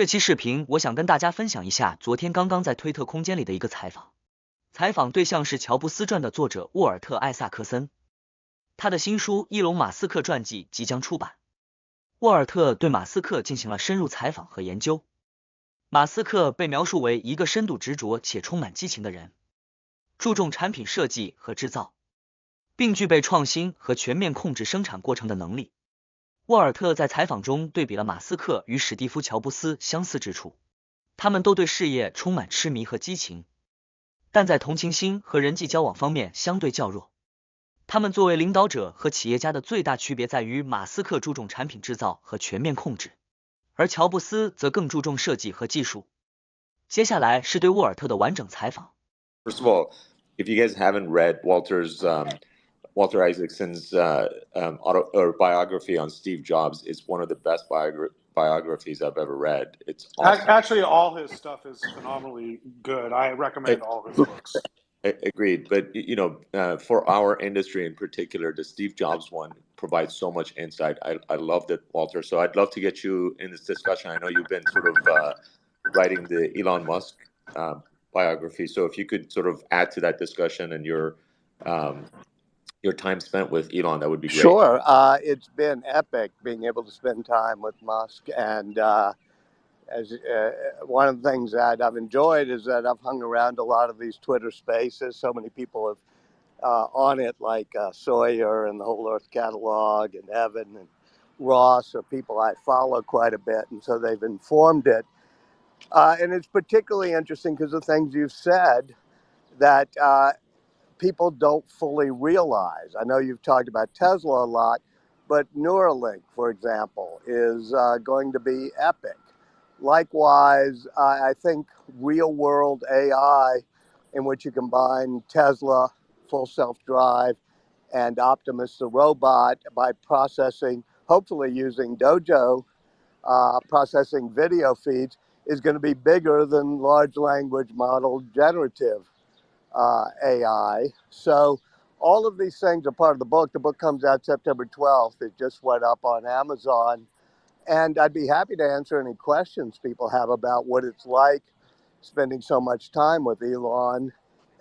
这期视频我想跟大家分享一下昨天刚刚在推特空间里的一个采访，采访对象是《乔布斯传》的作者沃尔特·艾萨克森，他的新书《伊隆·马斯克传记》即将出版。沃尔特对马斯克进行了深入采访和研究。马斯克被描述为一个深度执着且充满激情的人，注重产品设计和制造，并具备创新和全面控制生产过程的能力。沃尔特在采访中对比了马斯克与史蒂夫·乔布斯相似之处，他们都对事业充满痴迷和激情，但在同情心和人际交往方面相对较弱。他们作为领导者和企业家的最大区别在于，马斯克注重产品制造和全面控制，而乔布斯则更注重设计和技术。接下来是对沃尔特的完整采访。First of all, if you guys haven't read Walter Isaacson's biography on Steve Jobs, it's one of the best biographies I've ever read. It's awesome. Actually, all his stuff is phenomenally good. I recommend all his books. Agreed. But, for our industry in particular, the Steve Jobs one provides so much insight. I loved it, Walter. So I'd love to get you in this discussion. I know you've been sort of writing the Elon Musk biography. So if you could sort of add to that discussion and your time spent with Elon, that would be great. Sure. It's been epic being able to spend time with Musk. And as one of the things that I've enjoyed is that I've hung around a lot of these Twitter spaces. So many people have on it, like Sawyer and the Whole Earth Catalog and Evan and Ross are people I follow quite a bit. And so they've informed it. And it's particularly interesting because of things you've said that people don't fully realize. I know you've talked about Tesla a lot, but Neuralink, for example, is going to be epic. Likewise, I think real-world AI, in which you combine Tesla, full self-drive, and Optimus the robot by processing, hopefully using Dojo, processing video feeds, is going to be bigger than large language model generative AI. So all of these things are part of the book. The book comes out September 12th. It just went up on Amazon. And I'd be happy to answer any questions people have about what it's like spending so much time with Elon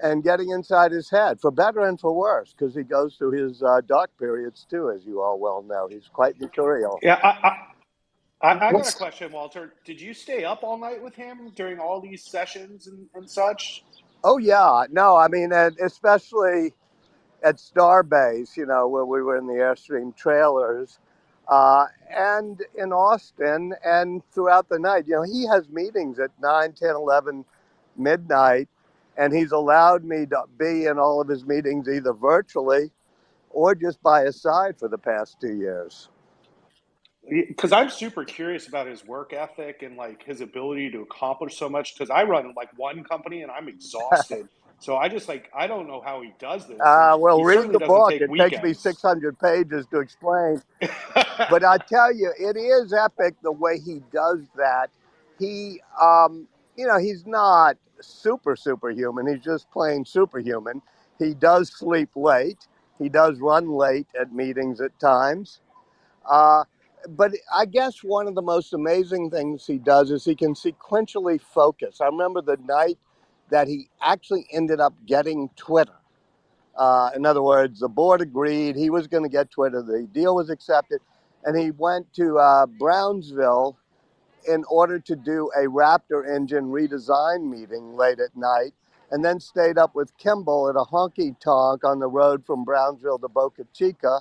and getting inside his head, for better and for worse, because he goes through his dark periods too, as you all well know. He's quite mercurial. Yeah, I got a question, Walter. Did you stay up all night with him during all these sessions and such? Oh, yeah. No, I mean, especially at Starbase, where we were in the Airstream trailers, and in Austin, and throughout the night. He has meetings at 9, 10, 11 midnight, and he's allowed me to be in all of his meetings either virtually or just by his side for the past 2 years. Because I'm super curious about his work ethic and like his ability to accomplish so much. Because I run like one company and I'm exhausted. So I don't know how he does this. Well, He read certainly the doesn't book. take It weekends. takes me 600 pages to explain. But I tell you, it is epic the way he does that. He, he's not superhuman. He's just plain superhuman. He does sleep late. He does run late at meetings at times. But I guess one of the most amazing things he does is he can sequentially focus. I remember the night that he actually ended up getting Twitter. In other words, the board agreed he was going to get Twitter. The deal was accepted. And he went to Brownsville in order to do a Raptor engine redesign meeting late at night, and then stayed up with Kimball at a honky-tonk on the road from Brownsville to Boca Chica,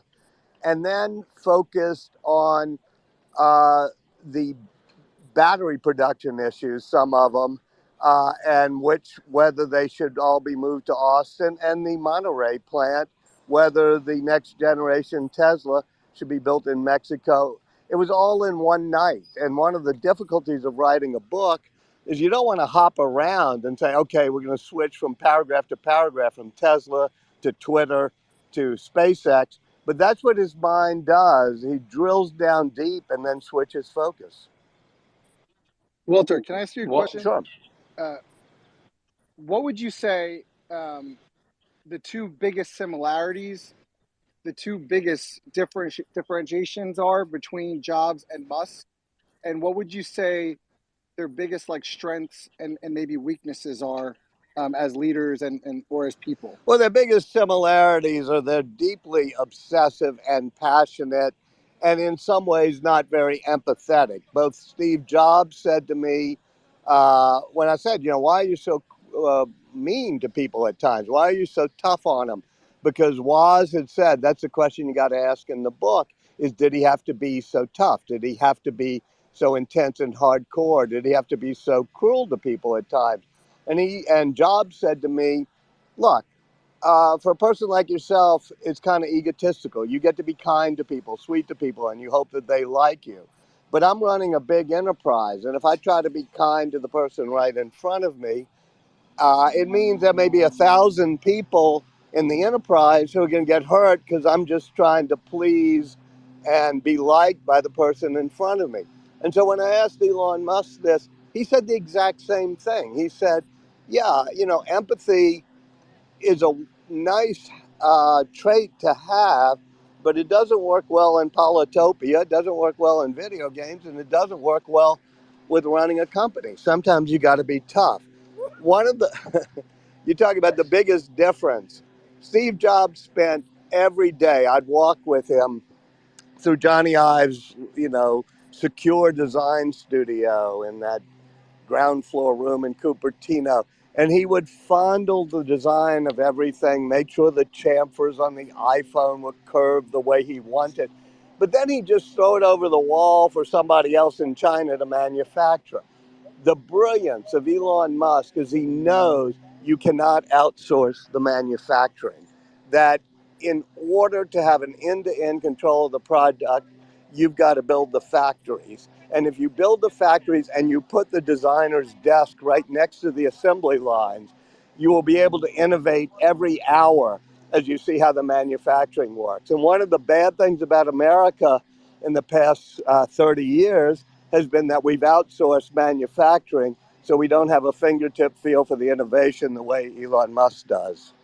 and then focused on the battery production issues, some of them, and whether they should all be moved to Austin, and the Monterey plant, whether the next generation Tesla should be built in Mexico. It was all in one night. And one of the difficulties of writing a book is you don't want to hop around and say, okay, we're going to switch from paragraph to paragraph, from Tesla to Twitter to SpaceX. But that's what his mind does. He drills down deep and then switches focus. Walter, can I ask you a question? Sure. What would you say the two biggest similarities, the two biggest differentiations are between Jobs and Musk? And what would you say their biggest like strengths and maybe weaknesses are as leaders and or as people? Well, their biggest similarities are they're deeply obsessive and passionate, and in some ways not very empathetic. Both Steve Jobs said to me when I said, why are you so mean to people at times? Why are you so tough on them? Because Woz had said, that's the question you got to ask in the book, is did he have to be so tough? Did he have to be so intense and hardcore? Did he have to be so cruel to people at times? And Jobs said to me, look, for a person like yourself, it's kind of egotistical. You get to be kind to people, sweet to people, and you hope that they like you. But I'm running a big enterprise, and if I try to be kind to the person right in front of me, it means there may be 1,000 people in the enterprise who are going to get hurt because I'm just trying to please and be liked by the person in front of me. And so when I asked Elon Musk this, he said the exact same thing. He said, yeah, empathy is a nice trait to have, but it doesn't work well in Polytopia, it doesn't work well in video games, and it doesn't work well with running a company. Sometimes you got to be tough. One of the, you talk about the biggest difference. Steve Jobs spent every day, I'd walk with him through Johnny Ive's, secure design studio in that ground floor room in Cupertino. And he would fondle the design of everything, make sure the chamfers on the iPhone were curved the way he wanted. But then he'd just throw it over the wall for somebody else in China to manufacture. The brilliance of Elon Musk is he knows you cannot outsource the manufacturing. That in order to have an end-to-end control of the product, you've got to build the factories. And if you build the factories and you put the designer's desk right next to the assembly lines, you will be able to innovate every hour as you see how the manufacturing works. And one of the bad things about America in the past 30 years has been that we've outsourced manufacturing, so we don't have a fingertip feel for the innovation the way Elon Musk does.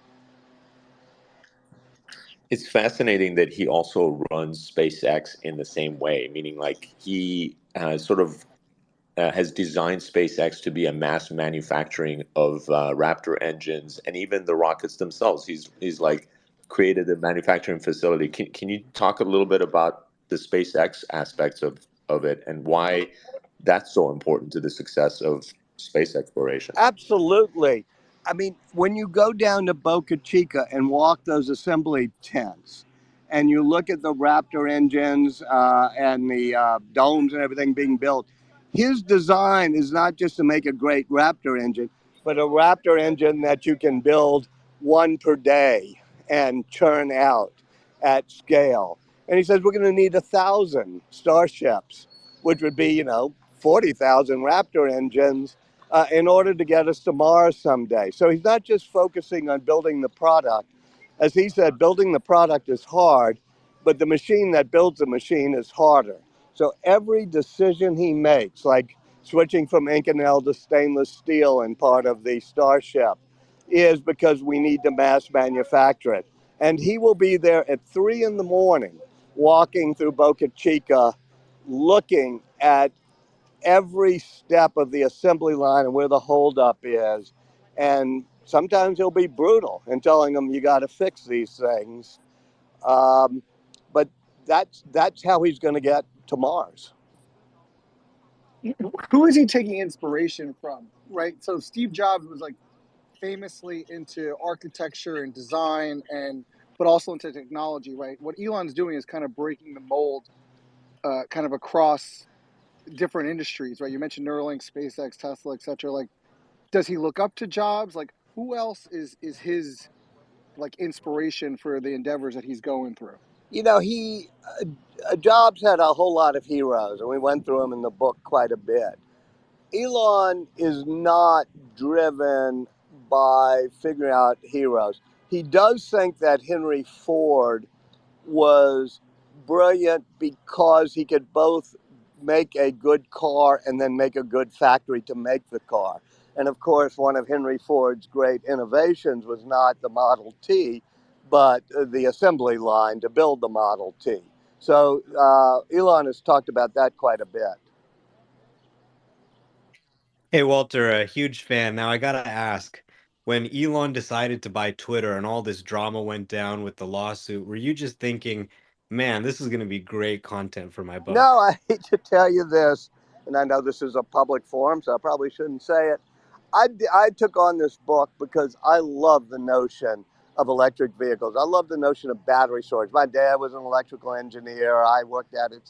It's fascinating that he also runs SpaceX in the same way, meaning like he has designed SpaceX to be a mass manufacturing of Raptor engines and even the rockets themselves. He's like created a manufacturing facility. Can you talk a little bit about the SpaceX aspects of it and why that's so important to the success of space exploration? Absolutely. I mean, when you go down to Boca Chica and walk those assembly tents, and you look at the Raptor engines and the domes and everything being built, his design is not just to make a great Raptor engine, but a Raptor engine that you can build one per day and churn out at scale. And he says we're going to need 1,000 Starships, which would be, 40,000 Raptor engines in order to get us to Mars someday. So he's not just focusing on building the product. As he said, building the product is hard, but the machine that builds the machine is harder. So every decision he makes, like switching from Inconel to stainless steel in part of the Starship, is because we need to mass manufacture it. And he will be there at 3 a.m, walking through Boca Chica, looking at every step of the assembly line and where the holdup is. And sometimes he'll be brutal in telling them you got to fix these things. But that's how he's going to get to Mars. Who is he taking inspiration from, right? So Steve Jobs was like famously into architecture and design but also into technology, right? What Elon's doing is kind of breaking the mold kind of across different industries, right? You mentioned Neuralink, SpaceX, Tesla, etc. Like, does he look up to Jobs? Like, who else is his like inspiration for the endeavors that he's going through? Jobs had a whole lot of heroes, and we went through them in the book quite a bit. Elon is not driven by figuring out heroes. He does think that Henry Ford was brilliant because he could both make a good car and then make a good factory to make the car. And of course, one of Henry Ford's great innovations was not the Model T, but the assembly line to build the Model T. So Elon has talked about that quite a bit. Hey, Walter, a huge fan. Now, I gotta ask, when Elon decided to buy Twitter and all this drama went down with the lawsuit, were you just thinking, man, this is gonna be great content for my book? No, I hate to tell you this, and I know this is a public forum, so I probably shouldn't say it. I took on this book because I love the notion of electric vehicles. I love the notion of battery storage. My dad was an electrical engineer. I worked at it.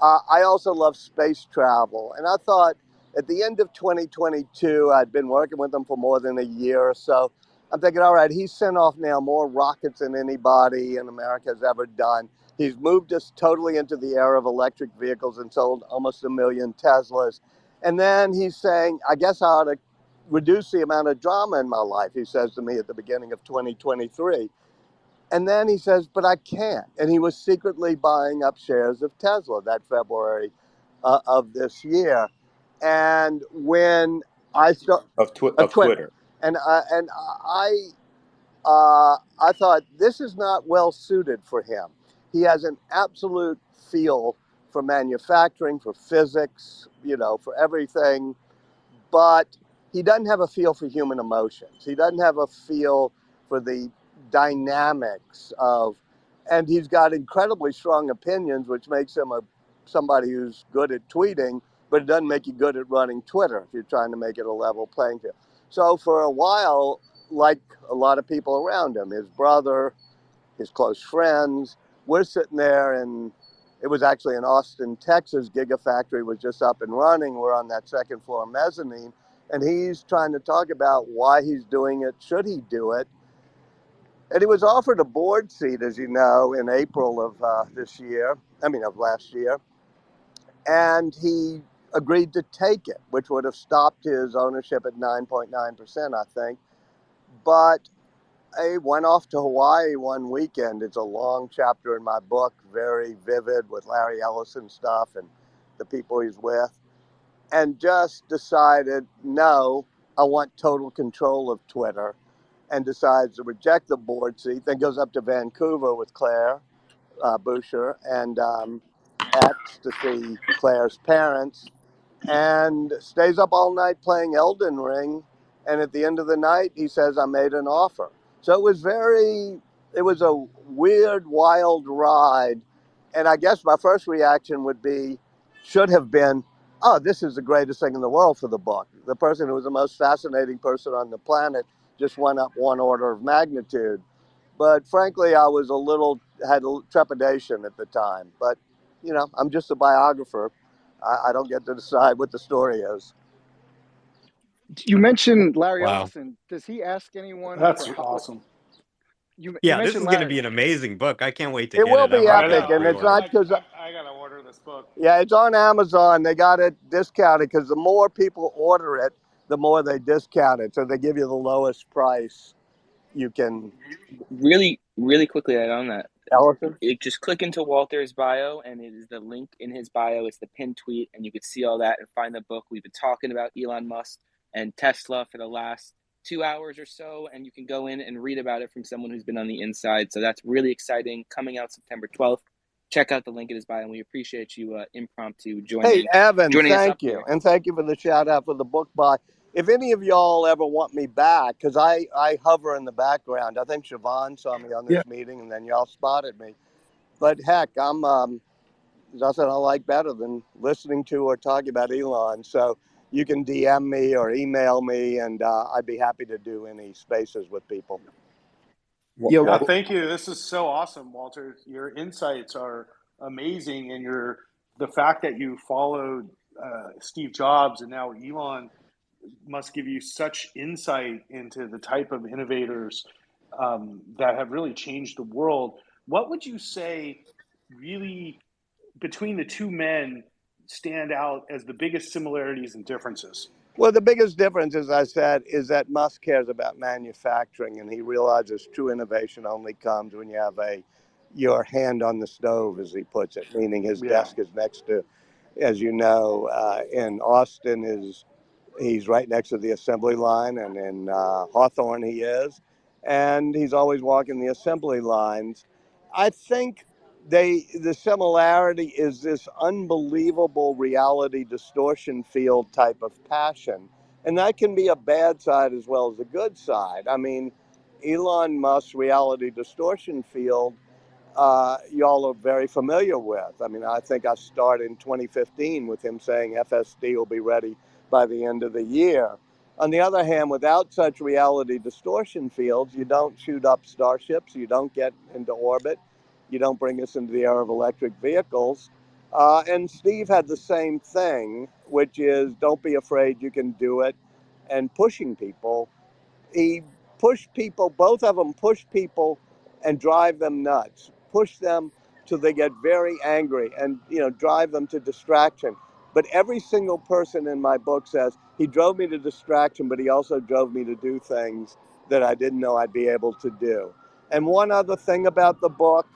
I also love space travel. And I thought at the end of 2022, I'd been working with him for more than a year or so. I'm thinking, all right, he's sent off now more rockets than anybody in America has ever done. He's moved us totally into the era of electric vehicles and sold almost 1 million Teslas. And then he's saying, I guess I ought to reduce the amount of drama in my life, he says to me at the beginning of 2023. And then he says, but I can't. And he was secretly buying up shares of Tesla that February of this year. And when I started Of Twitter, Twitter. and I thought this is not well suited for him. He has an absolute feel for manufacturing, for physics, for everything, but he doesn't have a feel for human emotions. He doesn't have a feel for the dynamics of, and he's got incredibly strong opinions, which makes him somebody who's good at tweeting, but it doesn't make you good at running Twitter if you're trying to make it a level playing field. So for a while, like a lot of people around him, his brother, his close friends, we're sitting there, and it was actually in Austin, Texas. Gigafactory was just up and running. We're on that second floor mezzanine, and he's trying to talk about why he's doing it, should he do it. And he was offered a board seat, as you know, in April of last year. And he agreed to take it, which would have stopped his ownership at 9.9%, I think. But I went off to Hawaii one weekend. It's a long chapter in my book, very vivid with Larry Ellison stuff and the people he's with, and just decided, no, I want total control of Twitter, and decides to reject the board seat. Then goes up to Vancouver with Claire Boucher and X to see Claire's parents, and stays up all night playing Elden Ring. And at the end of the night, he says, I made an offer. So it was a weird, wild ride. And I guess my first reaction should have been, oh, this is the greatest thing in the world for the book. The person who was the most fascinating person on the planet just went up one order of magnitude. But frankly, I was had a trepidation at the time. But, I'm just a biographer. I don't get to decide what the story is. You mentioned Larry Wow. Ellison. Does he ask anyone? That's awesome. You Yeah, this mentioned is going to Larry. be an amazing book. I can't wait to It get will it. be I'm already epic, and it's pre-ordering. not because I gotta order this book. yeah, it's on Amazon. They got it discounted because the more people order it, the more they discount it. So they give you the lowest price you can. Really, really quickly add on that. Ellison? Just click into Walter's bio, and it is the link in his bio. It's the pinned tweet, and you can see all that and find the book. We've been talking about Elon Musk and Tesla for the last 2 hours or so, and you can go in and read about it from someone who's been on the inside. So that's really exciting. Coming out September 12th. Check out the link in his bio, and we appreciate you impromptu joining. Hey, Evan, joining us thank up you. here. And thank you for the shout out for the book buy. If any of y'all ever want me back, because I hover in the background. I think Siobhan saw me on this meeting, and then y'all spotted me. But heck, I'm there's nothing I like better than listening to or talking about Elon. So you can DM me or email me, and I'd be happy to do any spaces with people. Yeah, thank you. This is so awesome, Walter. Your insights are amazing, and the fact that you followed Steve Jobs and now Elon must give you such insight into the type of innovators that have really changed the world. What would you say really between the two men stand out as the biggest similarities and differences? Well, the biggest difference, as I said, is that Musk cares about manufacturing, and he realizes true innovation only comes when you have your hand on the stove, as he puts it, meaning his desk is next to, as you know, in Austin he's right next to the assembly line, and in Hawthorne he is, and he's always walking the assembly lines. I think the similarity is this unbelievable reality distortion field type of passion. And that can be a bad side as well as a good side. I mean, Elon Musk's reality distortion field, y'all are very familiar with. I mean, I think I started in 2015 with him saying FSD will be ready by the end of the year. On the other hand, without such reality distortion fields, you don't shoot up starships, you don't get into orbit, you don't bring us into the era of electric vehicles. And Steve had the same thing, which is don't be afraid, you can do it, and pushing people. He pushed people, both of them push people and drive them nuts, push them till they get very angry and, drive them to distraction. But every single person in my book says he drove me to distraction, but he also drove me to do things that I didn't know I'd be able to do. And one other thing about the book,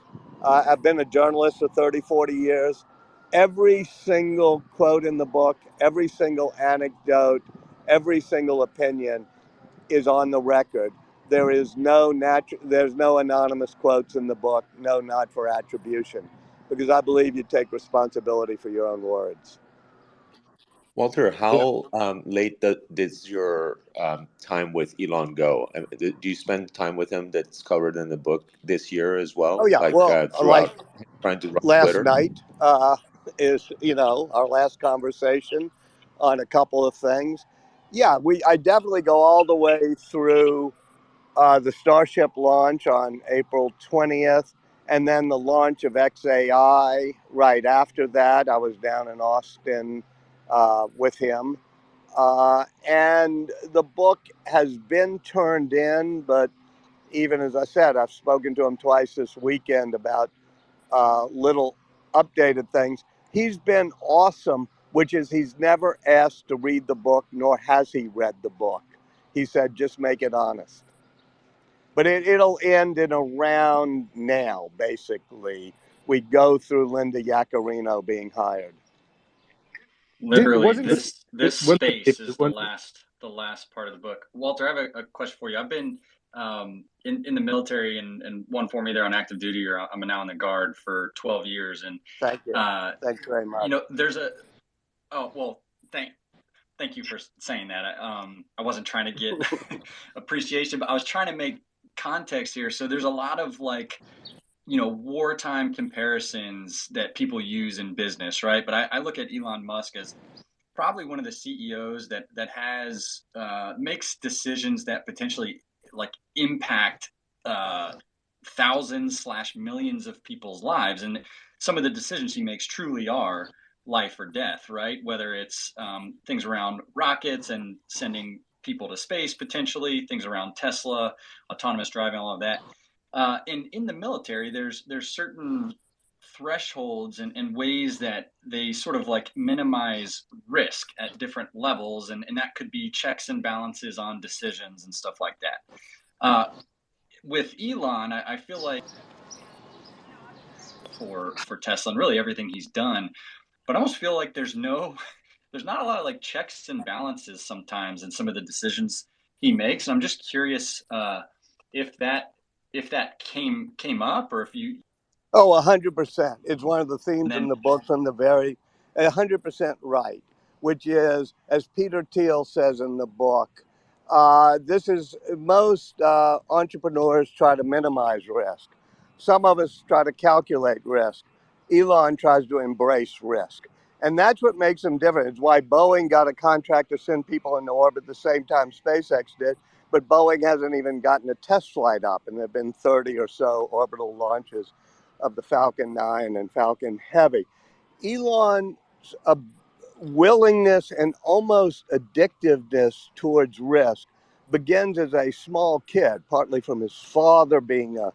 I've been a journalist for 30, 40 years. Every single quote in the book, every single anecdote, every single opinion is on the record. There's no anonymous quotes in the book, no, not for attribution, because I believe you take responsibility for your own words. Walter, how late does your time with Elon go? Do you spend time with him that's covered in the book this year as well? Oh, yeah. Throughout trying to run last Twitter? night is, our last conversation on a couple of things. Yeah, I definitely go all the way through the Starship launch on April 20th, and then the launch of XAI right after that. I was down in Austin with him. And the book has been turned in, but even as I said, I've spoken to him twice this weekend about little updated things. He's been awesome, which is he's never asked to read the book, nor has he read the book. He said, just make it honest. But it'll end in around now, basically. We go through Linda Yaccarino being hired. Literally, this space is the last part of the book. Walter, I have a question for you. I've been in the military and one for me there on active duty, or I'm now in the Guard for 12 years. And thank you. Thanks very much. There's thank you for saying that. I wasn't trying to get appreciation, but I was trying to make context here. So there's a lot of wartime comparisons that people use in business, right? But I look at Elon Musk as probably one of the CEOs that has makes decisions that potentially impact thousands / millions of people's lives. And some of the decisions he makes truly are life or death, right? Whether it's things around rockets and sending people to space, potentially things around Tesla, autonomous driving, all of that. In the military, there's certain thresholds and ways that they sort of minimize risk at different levels, and that could be checks and balances on decisions and stuff like that. With Elon, I feel like for Tesla and really everything he's done, but I almost feel like there's not a lot of checks and balances sometimes in some of the decisions he makes. And I'm just curious if that came up, or if you... Oh, 100%. It's one of the themes in the book from the very 100% right, which is, as Peter Thiel says in the book, this is most entrepreneurs try to minimize risk. Some of us try to calculate risk. Elon tries to embrace risk. And that's what makes him different. It's why Boeing got a contract to send people into orbit the same time SpaceX did, but Boeing hasn't even gotten a test flight up, and there have been 30 or so orbital launches of the Falcon 9 and Falcon Heavy. Elon's willingness and almost addictiveness towards risk begins as a small kid, partly from his father being a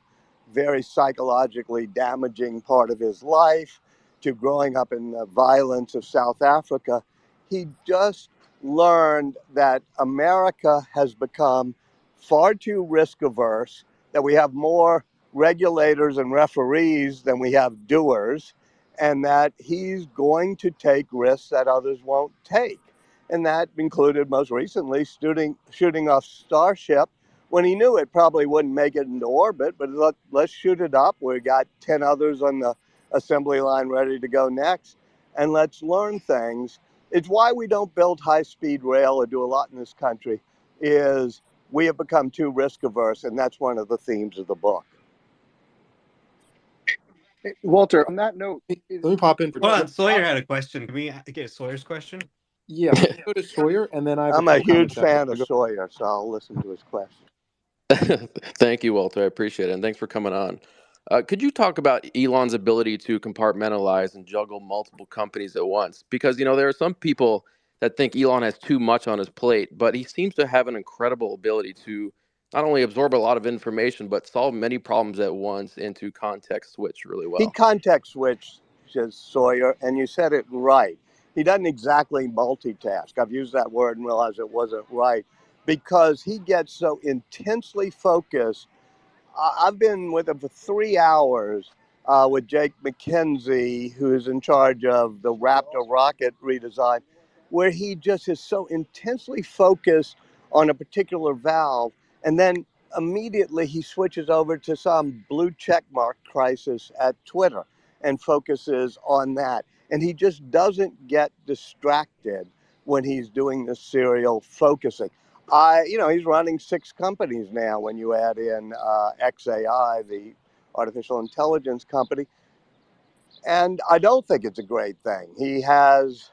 very psychologically damaging part of his life, to growing up in the violence of South Africa. He just learned that America has become far too risk averse, that we have more regulators and referees than we have doers, and that he's going to take risks that others won't take. And that included most recently shooting off Starship when he knew it probably wouldn't make it into orbit, but let's shoot it up. We got 10 others on the assembly line ready to go next, and let's learn things. It's why we don't build high-speed rail or do a lot in this country, is we have become too risk-averse, and that's one of the themes of the book. Hey, Walter, on that note, let me pop in for Hold on, Sawyer had a question. Can we get Sawyer's question? Yeah, let's go to Sawyer, and then I'm a huge fan of Sawyer, so I'll listen to his question. Thank you, Walter. I appreciate it, and thanks for coming on. Could you talk about Elon's ability to compartmentalize and juggle multiple companies at once? Because, there are some people that think Elon has too much on his plate, but he seems to have an incredible ability to not only absorb a lot of information, but solve many problems at once and to context switch really well. He context switches, Sawyer, and you said it right. He doesn't exactly multitask. I've used that word and realized it wasn't right, because he gets so intensely focused. I've been with him for 3 hours with Jake McKenzie, who's in charge of the Raptor rocket redesign, where he just is so intensely focused on a particular valve, and then immediately he switches over to some blue checkmark crisis at Twitter and focuses on that. And he just doesn't get distracted when he's doing this serial focusing. He's running 6 companies now when you add in XAI, the artificial intelligence company. And I don't think it's a great thing. He has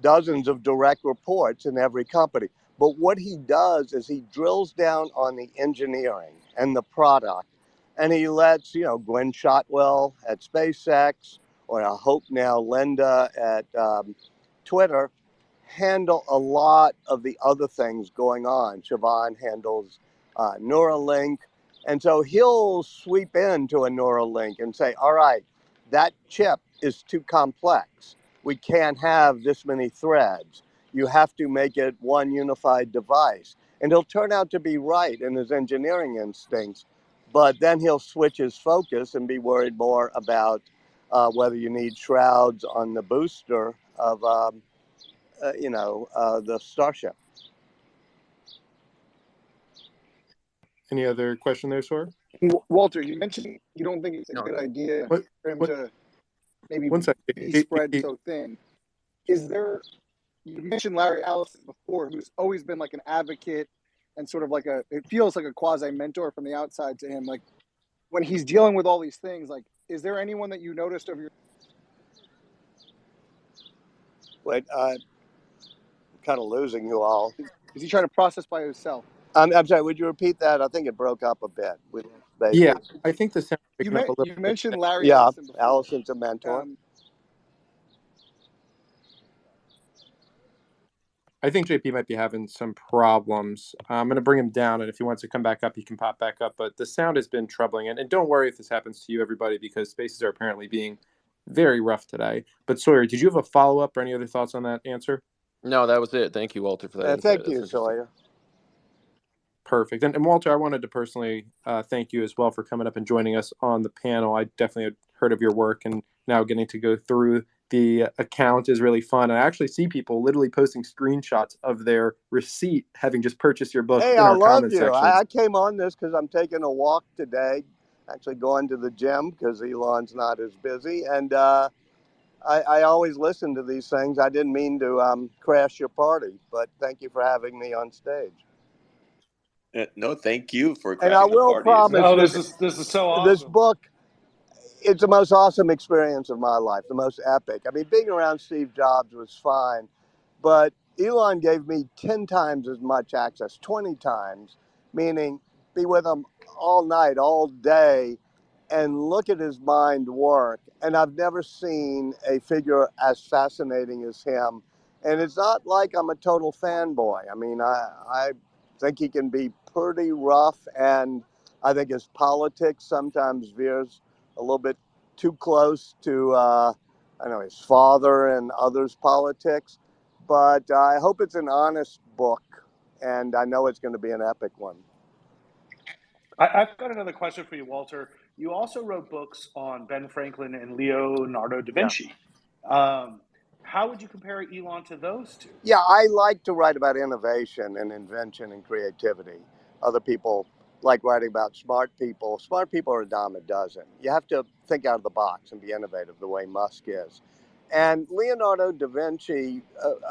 dozens of direct reports in every company. But what he does is he drills down on the engineering and the product. And he lets, Gwen Shotwell at SpaceX, or I hope now Linda at Twitter, handle a lot of the other things going on. Siobhan handles Neuralink. And so he'll sweep into a Neuralink and say, all right, that chip is too complex. We can't have this many threads. You have to make it one unified device. And he'll turn out to be right in his engineering instincts, but then he'll switch his focus and be worried more about whether you need shrouds on the booster of the Starship. Any other question there, Sawyer? Walter, you mentioned you don't think it's a good idea for him to maybe be spread so thin. You mentioned Larry Ellison before, who's always been like an advocate and sort of like it feels like a quasi mentor from the outside to him. Like when he's dealing with all these things, like, is there anyone that you noticed of your? Wait, I'm kind of losing you all. Is he trying to process by himself? I'm sorry, would you repeat that? I think it broke up a bit. Yeah, I think the sound you mentioned Larry yeah, Ellison before. Allison's a mentor. I think JP might be having some problems. I'm going to bring him down, and if he wants to come back up, he can pop back up. But the sound has been troubling. And don't worry if this happens to you, everybody, because spaces are apparently being very rough today. But Sawyer, did you have a follow-up or any other thoughts on that answer? No, that was it. Thank you, Walter, for that. Thank you, Sawyer. Perfect. And Walter, I wanted to personally thank you as well for coming up and joining us on the panel. I definitely had heard of your work, and now getting to go through the account is really fun. I actually see people literally posting screenshots of their receipt having just purchased your book. Hey, in our I love comment you. sections. I came on this because I'm taking a walk today, actually going to the gym because Elon's not as busy. And I always listen to these things. I didn't mean to crash your party, but thank you for having me on stage. No, thank you for crashing. And I will promise this is so awesome. This book, it's the most awesome experience of my life, the most epic. I mean, being around Steve Jobs was fine, but Elon gave me 10 times as much access, 20 times, meaning be with him all night, all day, and look at his mind work. And I've never seen a figure as fascinating as him. And it's not like I'm a total fanboy. I mean, I think he can be pretty rough, and I think his politics sometimes veers a little bit too close to, his father and others' politics. But I hope it's an honest book, and I know it's going to be an epic one. I've got another question for you, Walter. You also wrote books on Ben Franklin and Leonardo da Vinci. Yeah. How would you compare Elon to those two? Yeah, I like to write about innovation and invention and creativity. Other people, like writing about smart people. Smart people are a dime a dozen. You have to think out of the box and be innovative the way Musk is. And Leonardo da Vinci,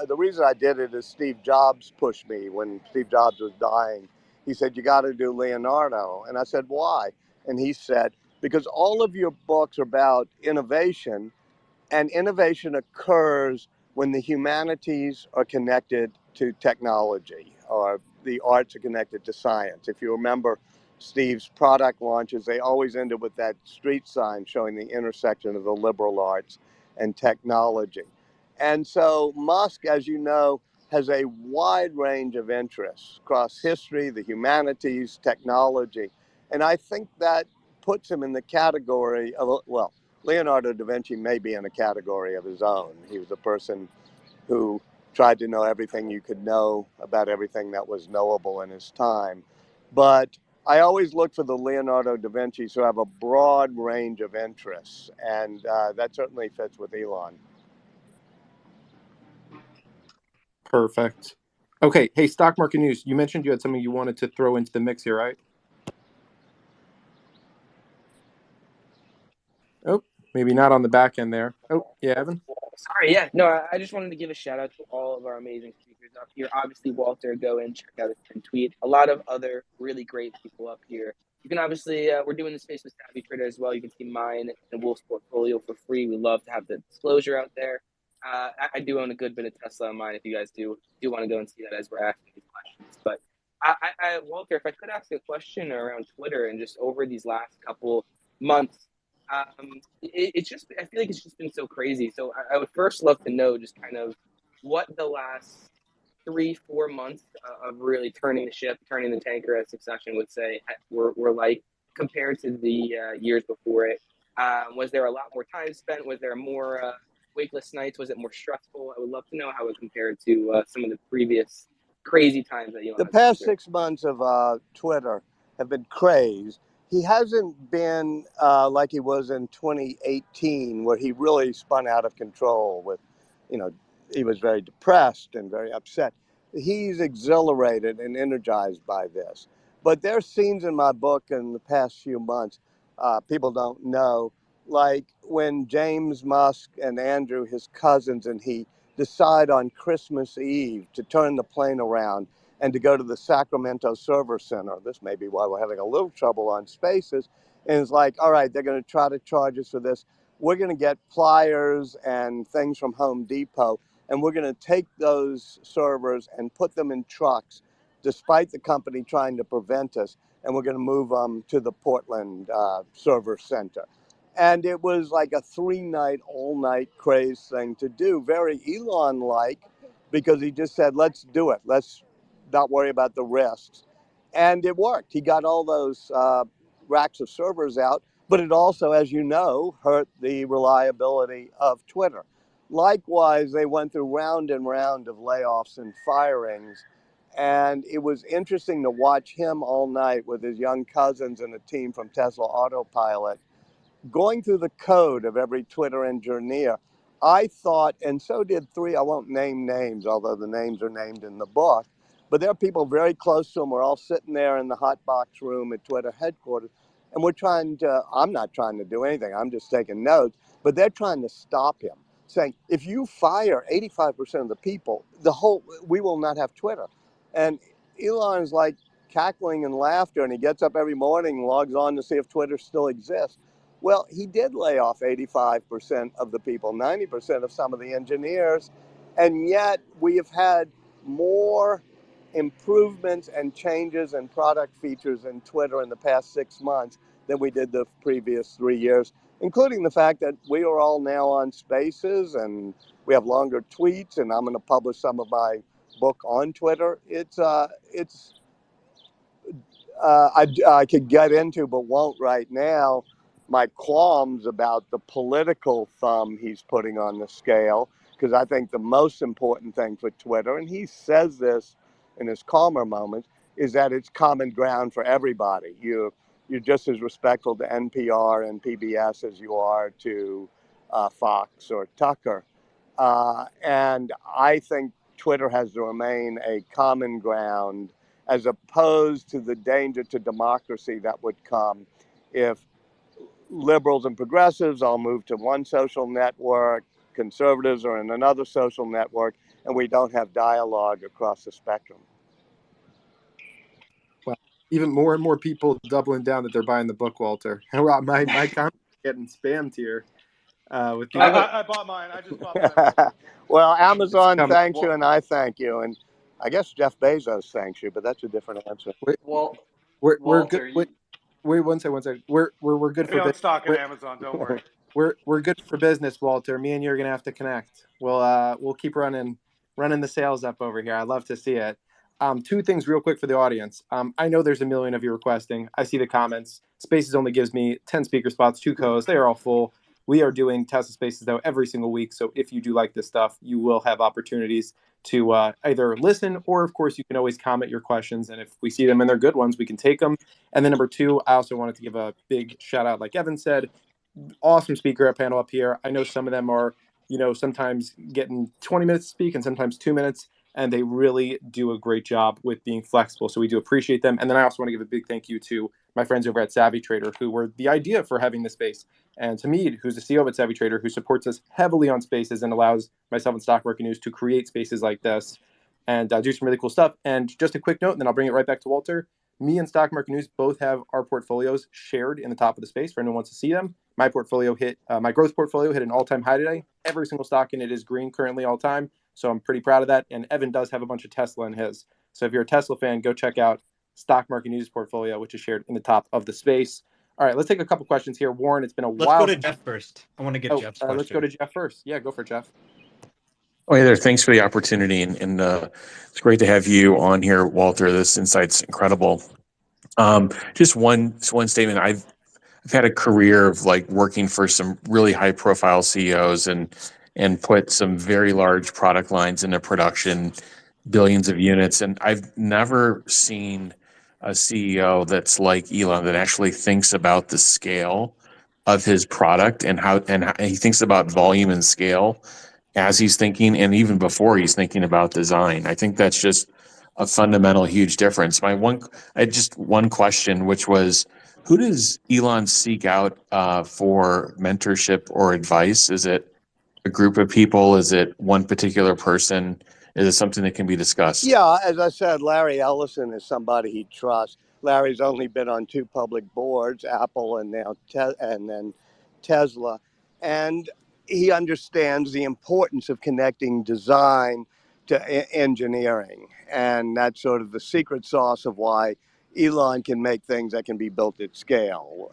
the reason I did it is Steve Jobs pushed me when Steve Jobs was dying. He said, you got to do Leonardo. And I said, why? And he said, because all of your books are about innovation, and innovation occurs when the humanities are connected to technology or the arts are connected to science. If you remember Steve's product launches, they always ended with that street sign showing the intersection of the liberal arts and technology. And so Musk, as you know, has a wide range of interests across history, the humanities, technology. And I think that puts him in the category of, well, Leonardo da Vinci may be in a category of his own. He was a person who tried to know everything you could know about everything that was knowable in his time. But I always look for the Leonardo da Vinci's who have a broad range of interests, and that certainly fits with Elon. Perfect. Okay, hey, stock market news. You mentioned you had something you wanted to throw into the mix here, right? Oh, maybe not on the back end there. Oh, yeah, Evan? Sorry, yeah. No, I just wanted to give a shout out to all of our amazing speakers up here. Obviously, Walter, go and check out his tweet. A lot of other really great people up here. You can obviously, we're doing the Space with Savvy Trader as well. You can see mine and Wolf's portfolio for free. We love to have the disclosure out there. I do own a good bit of Tesla on mine if you guys do want to go and see that as we're asking these questions. But Walter, if I could ask a question around Twitter and just over these last couple months, it's just, I feel like it's just been so crazy. So I would first love to know just kind of what the last 3-4 months of really turning the ship, turning the tanker, as Succession would say, were like compared to the years before it. Was there a lot more time spent? Was there more wakeless nights? Was it more stressful? I would love to know how it compared to some of the previous crazy times that you. The past 6 months of Twitter have been crazed. He hasn't been like he was in 2018, where he really spun out of control with, he was very depressed and very upset. He's exhilarated and energized by this. But there are scenes in my book in the past few months people don't know, like when James Musk and Andrew, his cousins, and he decide on Christmas Eve to turn the plane around and to go to the Sacramento Server Center. This may be why we're having a little trouble on Spaces. And it's like, all right, they're going to try to charge us for this. We're going to get pliers and things from Home Depot, and we're going to take those servers and put them in trucks, despite the company trying to prevent us, and we're going to move them to the Portland Server Center. And it was like a 3-night, all-night craze thing to do, very Elon-like, because he just said, let's do it. Let's not worry about the risks. And it worked. He got all those racks of servers out, but it also, as you know, hurt the reliability of Twitter. Likewise, they went through round and round of layoffs and firings, and it was interesting to watch him all night with his young cousins and a team from Tesla Autopilot going through the code of every Twitter engineer. I thought, and so did 3, I won't name names, although the names are named in the book, but there are people very close to him. We're all sitting there in the hot box room at Twitter headquarters, and I'm not trying to do anything, I'm just taking notes, but they're trying to stop him, saying, if you fire 85% of the people, we will not have Twitter. And Elon is like cackling and laughter, and he gets up every morning and logs on to see if Twitter still exists. Well, he did lay off 85% of the people, 90% of some of the engineers, and yet we have had more improvements and changes and product features in Twitter in the past 6 months than we did the previous 3 years, including the fact that we are all now on Spaces and we have longer tweets, and I'm going to publish some of my book on Twitter. I could get into, but won't right now, my qualms about the political thumb he's putting on the scale, because I think the most important thing for Twitter, and he says this in his calmer moments, is that it's common ground for everybody. You're just as respectful to NPR and PBS as you are to Fox or Tucker. And I think Twitter has to remain a common ground as opposed to the danger to democracy that would come if liberals and progressives all move to one social network, conservatives are in another social network, and we don't have dialogue across the spectrum. Well, even more and more people doubling down that they're buying the book, Walter. My comments getting spammed here. With the I bought mine. I just bought mine. Well, Amazon thanks you, and I thank you, and I guess Jeff Bezos thanks you, but that's a different answer. We're Walter, good. Wait, one second. We're good for business. Stock at Amazon. Don't worry. We're good for business, Walter. Me and you are gonna have to connect. We'll keep running the sales up over here. I'd love to see it. Two things real quick for the audience. I know there's a million of you requesting. I see the comments. Spaces only gives me 10 speaker spots, 2 co-hosts. They are all full. We are doing Tesla Spaces though every single week. So if you do like this stuff, you will have opportunities to either listen or, of course, you can always comment your questions. And if we see them and they're good ones, we can take them. And then number 2, I also wanted to give a big shout out, like Evan said, awesome speaker panel up here. I know some of them are, sometimes getting 20 minutes to speak and sometimes 2 minutes, and they really do a great job with being flexible. So we do appreciate them. And then I also want to give a big thank you to my friends over at Savvy Trader, who were the idea for having this space, and to Mead, who's the CEO at Savvy Trader, who supports us heavily on spaces and allows myself and Stock Market News to create spaces like this and do some really cool stuff. And just a quick note, and then I'll bring it right back to Walter. Me and Stock Market News both have our portfolios shared in the top of the space for anyone who wants to see them. My portfolio my growth portfolio hit an all-time high today. Every single stock in it is green currently all time. So I'm pretty proud of that. And Evan does have a bunch of Tesla in his. So if you're a Tesla fan, go check out Stock Market News portfolio, which is shared in the top of the space. All right, let's take a couple questions here. Warren, it's been a while. Let's go to Jeff first. I want to get Jeff's question. Let's go to Jeff first. Yeah, go for it, Jeff. Oh, hey there. Thanks for the opportunity. And it's great to have you on here, Walter. This insight's incredible. Just one statement. I've had a career of working for some really high profile CEOs and put some very large product lines into production, billions of units. And I've never seen a CEO that's like Elon that actually thinks about the scale of his product and how he thinks about volume and scale as he's thinking, and even before he's thinking about design. I think that's just a fundamental huge difference. I had just one question, which was, who does Elon seek out for mentorship or advice? Is it a group of people? Is it one particular person? Is it something that can be discussed? Yeah, as I said, Larry Ellison is somebody he trusts. Larry's only been on 2 public boards, Apple and now and then Tesla. And he understands the importance of connecting design to engineering. And that's sort of the secret sauce of why Elon can make things that can be built at scale,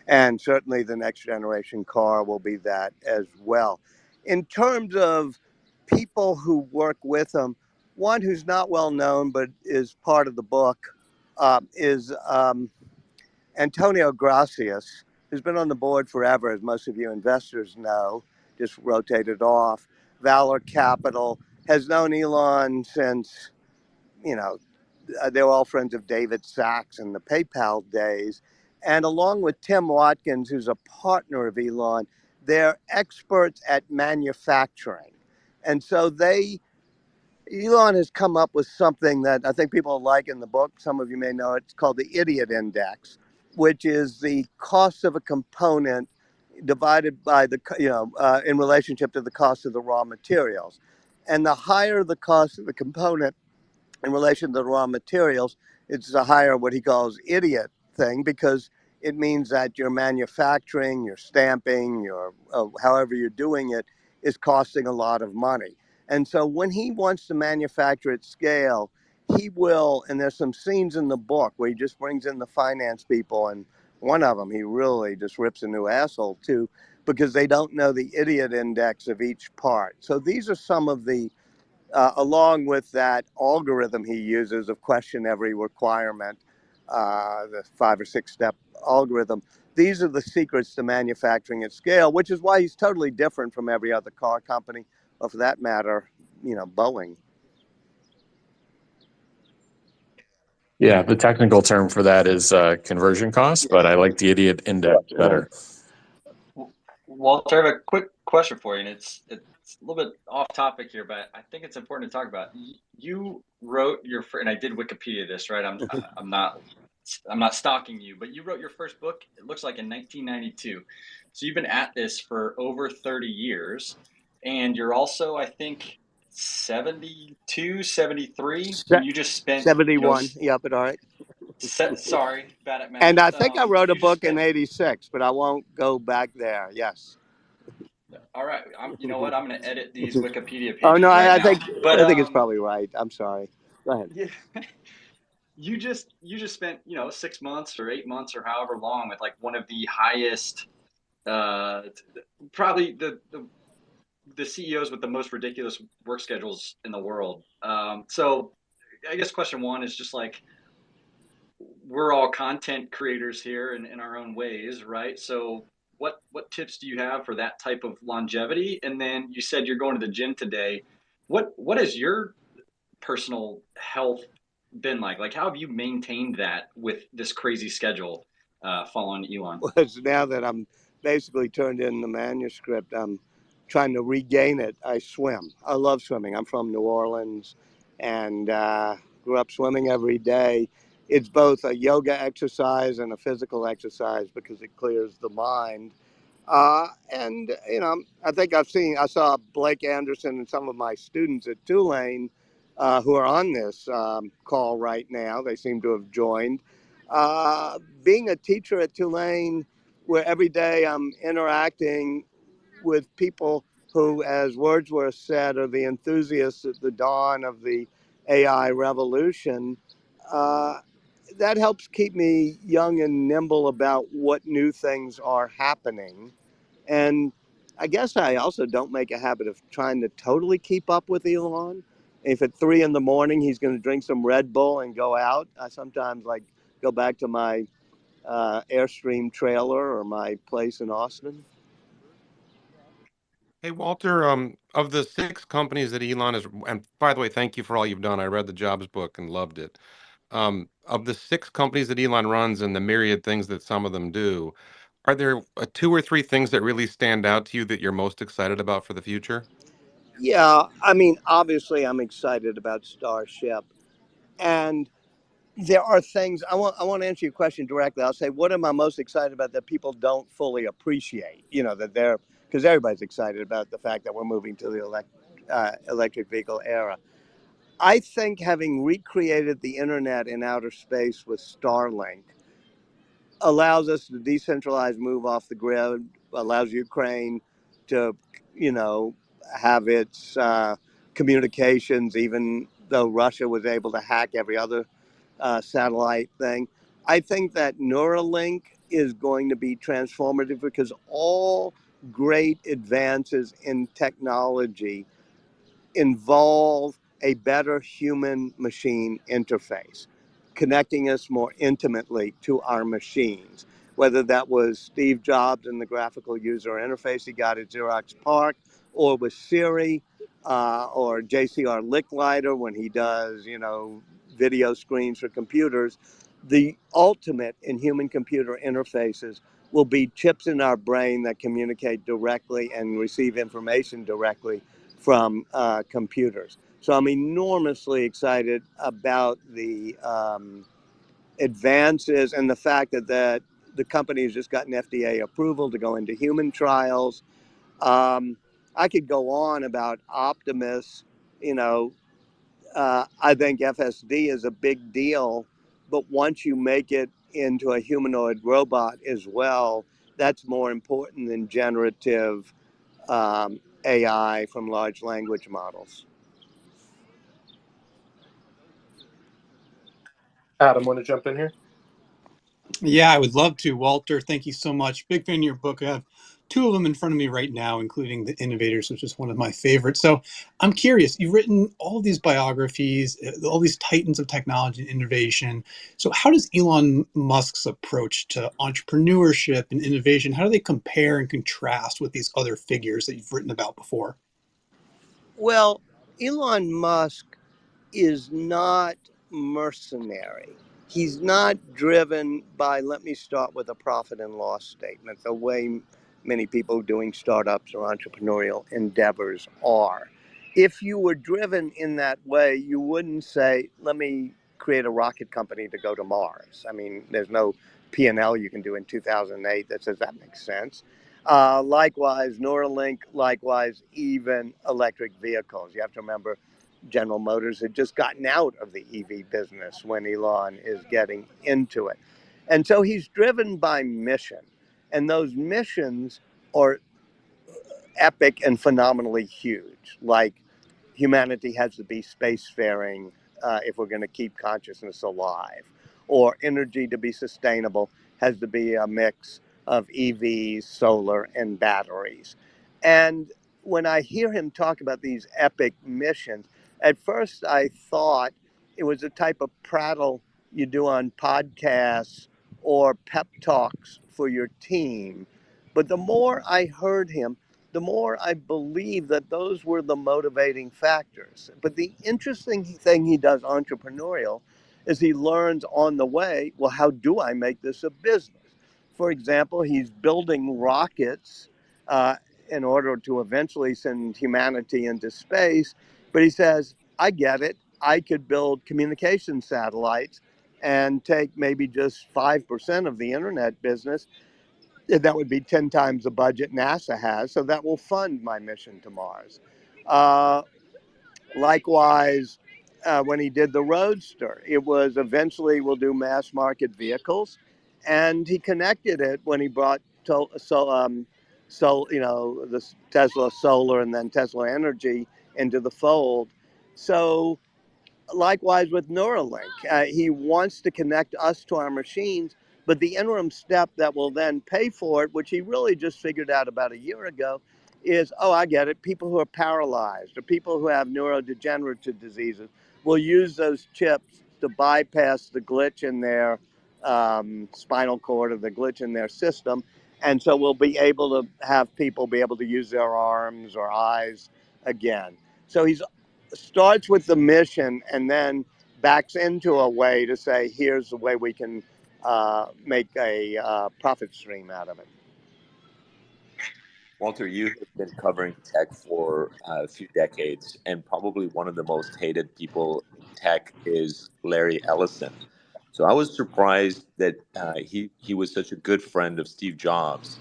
and certainly the next generation car will be that as well. In terms of people who work with him, one who's not well known but is part of the book is Antonio Gracias, who's been on the board forever, as most of you investors know, just rotated off. Valor Capital has known Elon since, they were all friends of David Sachs in the PayPal days. And along with Tim Watkins, who's a partner of Elon, they're experts at manufacturing. And so Elon has come up with something that I think people like in the book. Some of you may know it. It's called the Idiot Index, which is the cost of a component divided by in relationship to the cost of the raw materials. And the higher the cost of the component in relation to the raw materials, it's the higher what he calls idiot thing, because it means that your manufacturing, your stamping, your however you're doing it is costing a lot of money. And so when he wants to manufacture at scale, he will, and there's some scenes in the book where he just brings in the finance people, and one of them he really just rips a new asshole to, because they don't know the idiot index of each part. So these are some of the, along with that algorithm he uses of question every requirement, the 5 or 6 step algorithm. These are the secrets to manufacturing at scale, which is why he's totally different from every other car company, or for that matter, Boeing. Yeah, the technical term for that is conversion cost, but I like the idiot index better. Walter, I have a quick question for you, and it's a little bit off topic here, but I think it's important to talk about. You wrote your first, and I did Wikipedia this, right? I'm not stalking you, but you wrote your first book, it looks like in 1992. So you've been at this for over 30 years, and you're also, I think, 72, 73, and you just spent 71. Yeah, but all right. Sorry, bad at math. And I think I wrote a you just book in spent 86, but I won't go back there. Yes. All right, you know what? I'm going to edit these Wikipedia pages Oh no, right I now. think But I think it's probably right. I'm sorry. Go ahead. yeah, you just spent 6 months or 8 months or however long with like one of the highest, probably the CEOs with the most ridiculous work schedules in the world. So I guess question one is just like, we're all content creators here in our own ways, right? So what tips do you have for that type of longevity? And then you said you're going to the gym today. What has your personal health been like? Like, how have you maintained that with this crazy schedule following Elon? Well, it's now that I'm basically turned in the manuscript, I'm trying to regain it. I swim. I love swimming. I'm from New Orleans and grew up swimming every day. It's both a yoga exercise and a physical exercise because it clears the mind. And, I think I saw Blake Anderson and some of my students at Tulane who are on this call right now. They seem to have joined. Being a teacher at Tulane, where every day I'm interacting with people who, as Wordsworth said, are the enthusiasts at the dawn of the AI revolution, that helps keep me young and nimble about what new things are happening. And I guess I also don't make a habit of trying to totally keep up with Elon. If at 3 in the morning he's going to drink some Red Bull and go out, I sometimes go back to my Airstream trailer or my place in Austin. Hey, Walter, of the 6 companies that Elon is, and by the way, thank you for all you've done. I read the Jobs book and loved it. Of the 6 companies that Elon runs and the myriad things that some of them do, are there 2 or 3 things that really stand out to you that you're most excited about for the future? Yeah, I mean, obviously I'm excited about Starship. And there are things, I want to answer your question directly. I'll say, what am I most excited about that people don't fully appreciate? Because everybody's excited about the fact that we're moving to the electric vehicle era. I think having recreated the internet in outer space with Starlink allows us to decentralize, move off the grid, allows Ukraine to, have its communications, even though Russia was able to hack every other satellite thing. I think that Neuralink is going to be transformative because all great advances in technology involve a better human-machine interface, connecting us more intimately to our machines. Whether that was Steve Jobs and the graphical user interface he got at Xerox PARC, or with Siri, or JCR Licklider when he does, video screens for computers, the ultimate in human-computer interfaces will be chips in our brain that communicate directly and receive information directly from computers. So I'm enormously excited about the advances and the fact that the company has just gotten FDA approval to go into human trials. I could go on about Optimus. I think FSD is a big deal, but once you make it into a humanoid robot as well, that's more important than generative AI from large language models. Adam, want to jump in here? Yeah, I would love to. Walter, thank you so much. Big fan of your book. I have 2 of them in front of me right now, including The Innovators, which is one of my favorites. So I'm curious, you've written all these biographies, all these titans of technology and innovation. So how does Elon Musk's approach to entrepreneurship and innovation, how do they compare and contrast with these other figures that you've written about before? Well, Elon Musk is not mercenary. He's not driven by, let me start with a profit and loss statement, the way many people doing startups or entrepreneurial endeavors are. if you were driven in that way, you wouldn't say, let me create a rocket company to go to Mars. I mean, there's no P&L you can do in 2008 that says that makes sense. Likewise, Neuralink, likewise, even electric vehicles. You have to remember General Motors had just gotten out of the EV business when Elon is getting into it. And so he's driven by mission. And those missions are epic and phenomenally huge. Like humanity has to be spacefaring if we're going to keep consciousness alive. Or energy to be sustainable has to be a mix of EVs, solar, and batteries. And when I hear him talk about these epic missions, at first I thought it was a type of prattle you do on podcasts or pep talks for your team. But the more I heard him, the more I believe that those were the motivating factors. But the interesting thing he does entrepreneurial is he learns on the way, well, how do I make this a business? For example, he's building rockets in order to eventually send humanity into space. But he says, I get it. I could build communication satellites and take maybe just 5% of the internet business. That would be 10 times the budget NASA has. So that will fund my mission to Mars. Likewise, when he did the Roadster, it was eventually we'll do mass market vehicles. And he connected it when he brought the Tesla Solar and then Tesla Energy into the fold. So likewise with Neuralink, he wants to connect us to our machines, but the interim step that will then pay for it, which he really just figured out about a year ago, is, oh, I get it, people who are paralyzed or people who have neurodegenerative diseases will use those chips to bypass the glitch in their spinal cord or the glitch in their system. And so we'll be able to have people be able to use their arms or eyes again. So he starts with the mission and then backs into a way to say, here's the way we can make a profit stream out of it. Walter, you have been covering tech for a few decades, and probably one of the most hated people in tech is Larry Ellison. So I was surprised that he was such a good friend of Steve Jobs.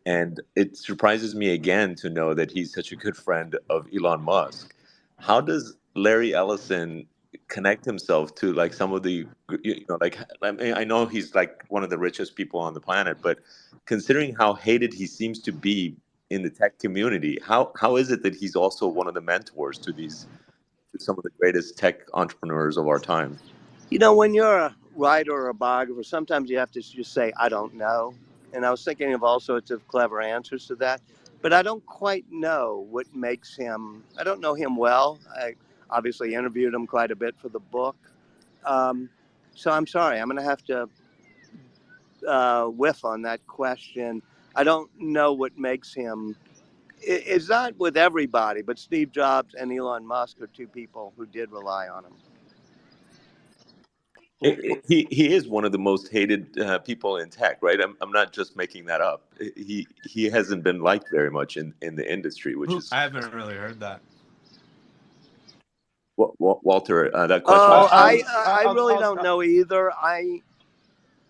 And it surprises me again to know that he's such a good friend of Elon Musk. How does Larry Ellison connect himself to like some of the, like, I mean, I know he's like one of the richest people on the planet, but considering how hated he seems to be in the tech community, how is it that he's also one of the mentors to some of the greatest tech entrepreneurs of our time? You know, when you're a writer or a biographer, sometimes you have to just say, I don't know. And I was thinking of all sorts of clever answers to that, but I don't quite know what makes him. I don't know him well. I obviously interviewed him quite a bit for the book. So I'm sorry, I'm going to have to whiff on that question. I don't know what makes him. It's not with everybody, but Steve Jobs and Elon Musk are two people who did rely on him. He is one of the most hated people in tech, right? I'm not just making that up. He hasn't been liked very much in the industry, which is. I haven't really heard that. Walter, that question. Oh, I really don't know either.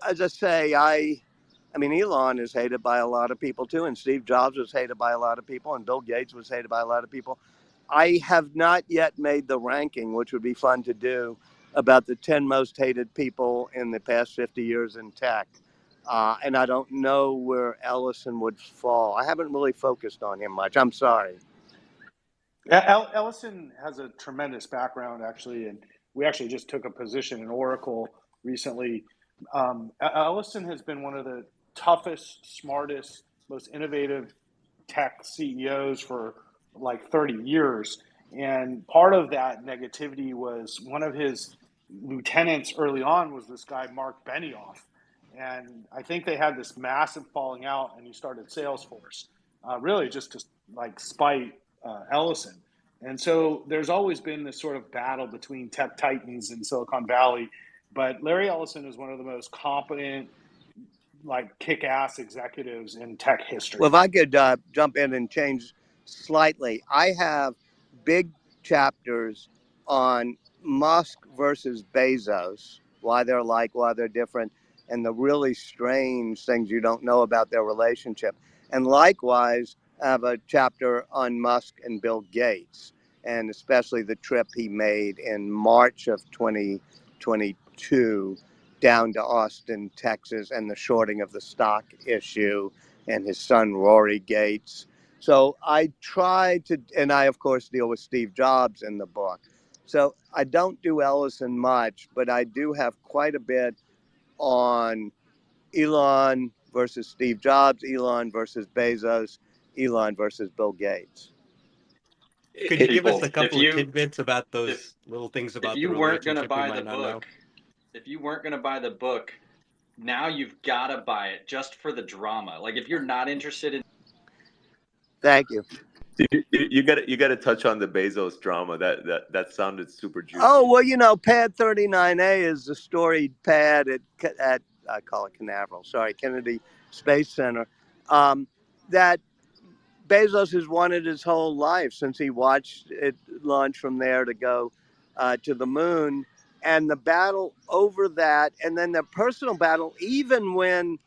As I say, I mean, Elon is hated by a lot of people too, and Steve Jobs was hated by a lot of people, and Bill Gates was hated by a lot of people. I have not yet made the ranking, which would be fun to do, about the 10 most hated people in the past 50 years in tech. And I don't know where Ellison would fall. I haven't really focused on him much. I'm sorry. Ellison has a tremendous background, actually, and we actually just took a position in Oracle recently. Ellison has been one of the toughest, smartest, most innovative tech CEOs for like 30 years. And part of that negativity was one of his lieutenants early on was this guy, Mark Benioff. And I think they had this massive falling out, and he started Salesforce, really just to like spite Ellison. And so there's always been this sort of battle between tech titans in Silicon Valley. But Larry Ellison is one of the most competent, like kick-ass executives in tech history. Well, if I could jump in and change slightly, I have big chapters on Musk versus Bezos, why they're alike, why they're different, and the really strange things you don't know about their relationship. And likewise, I have a chapter on Musk and Bill Gates, and especially the trip he made in March of 2022 down to Austin, Texas, and the shorting of the stock issue, and his son, Rory Gates. So I try to, and I, of course, deal with Steve Jobs in the book. So I don't do Ellison much, but I do have quite a bit on Elon versus Steve Jobs, Elon versus Bezos, Elon versus Bill Gates. Could you give us a couple of tidbits about those little things about the relationship we might not know? If you weren't going to buy the book, now you've got to buy it just for the drama. Like if you're not interested in. Thank you. You got to touch on the Bezos drama. That sounded super juicy. Oh, well, you know, Pad 39A is the storied pad at I call it Canaveral, Kennedy Space Center, that Bezos has wanted his whole life since he watched it launch from there to go to the moon. And the battle over that, and then the personal battle, even when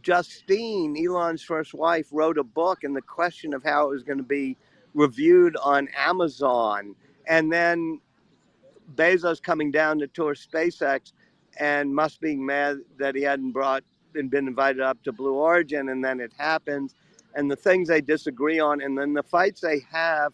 Justine, Elon's first wife, wrote a book, and the question of how it was going to be reviewed on Amazon, and then Bezos coming down to tour SpaceX, and Musk being mad that he hadn't been invited up to Blue Origin, and then it happens, and the things they disagree on, and then the fights they have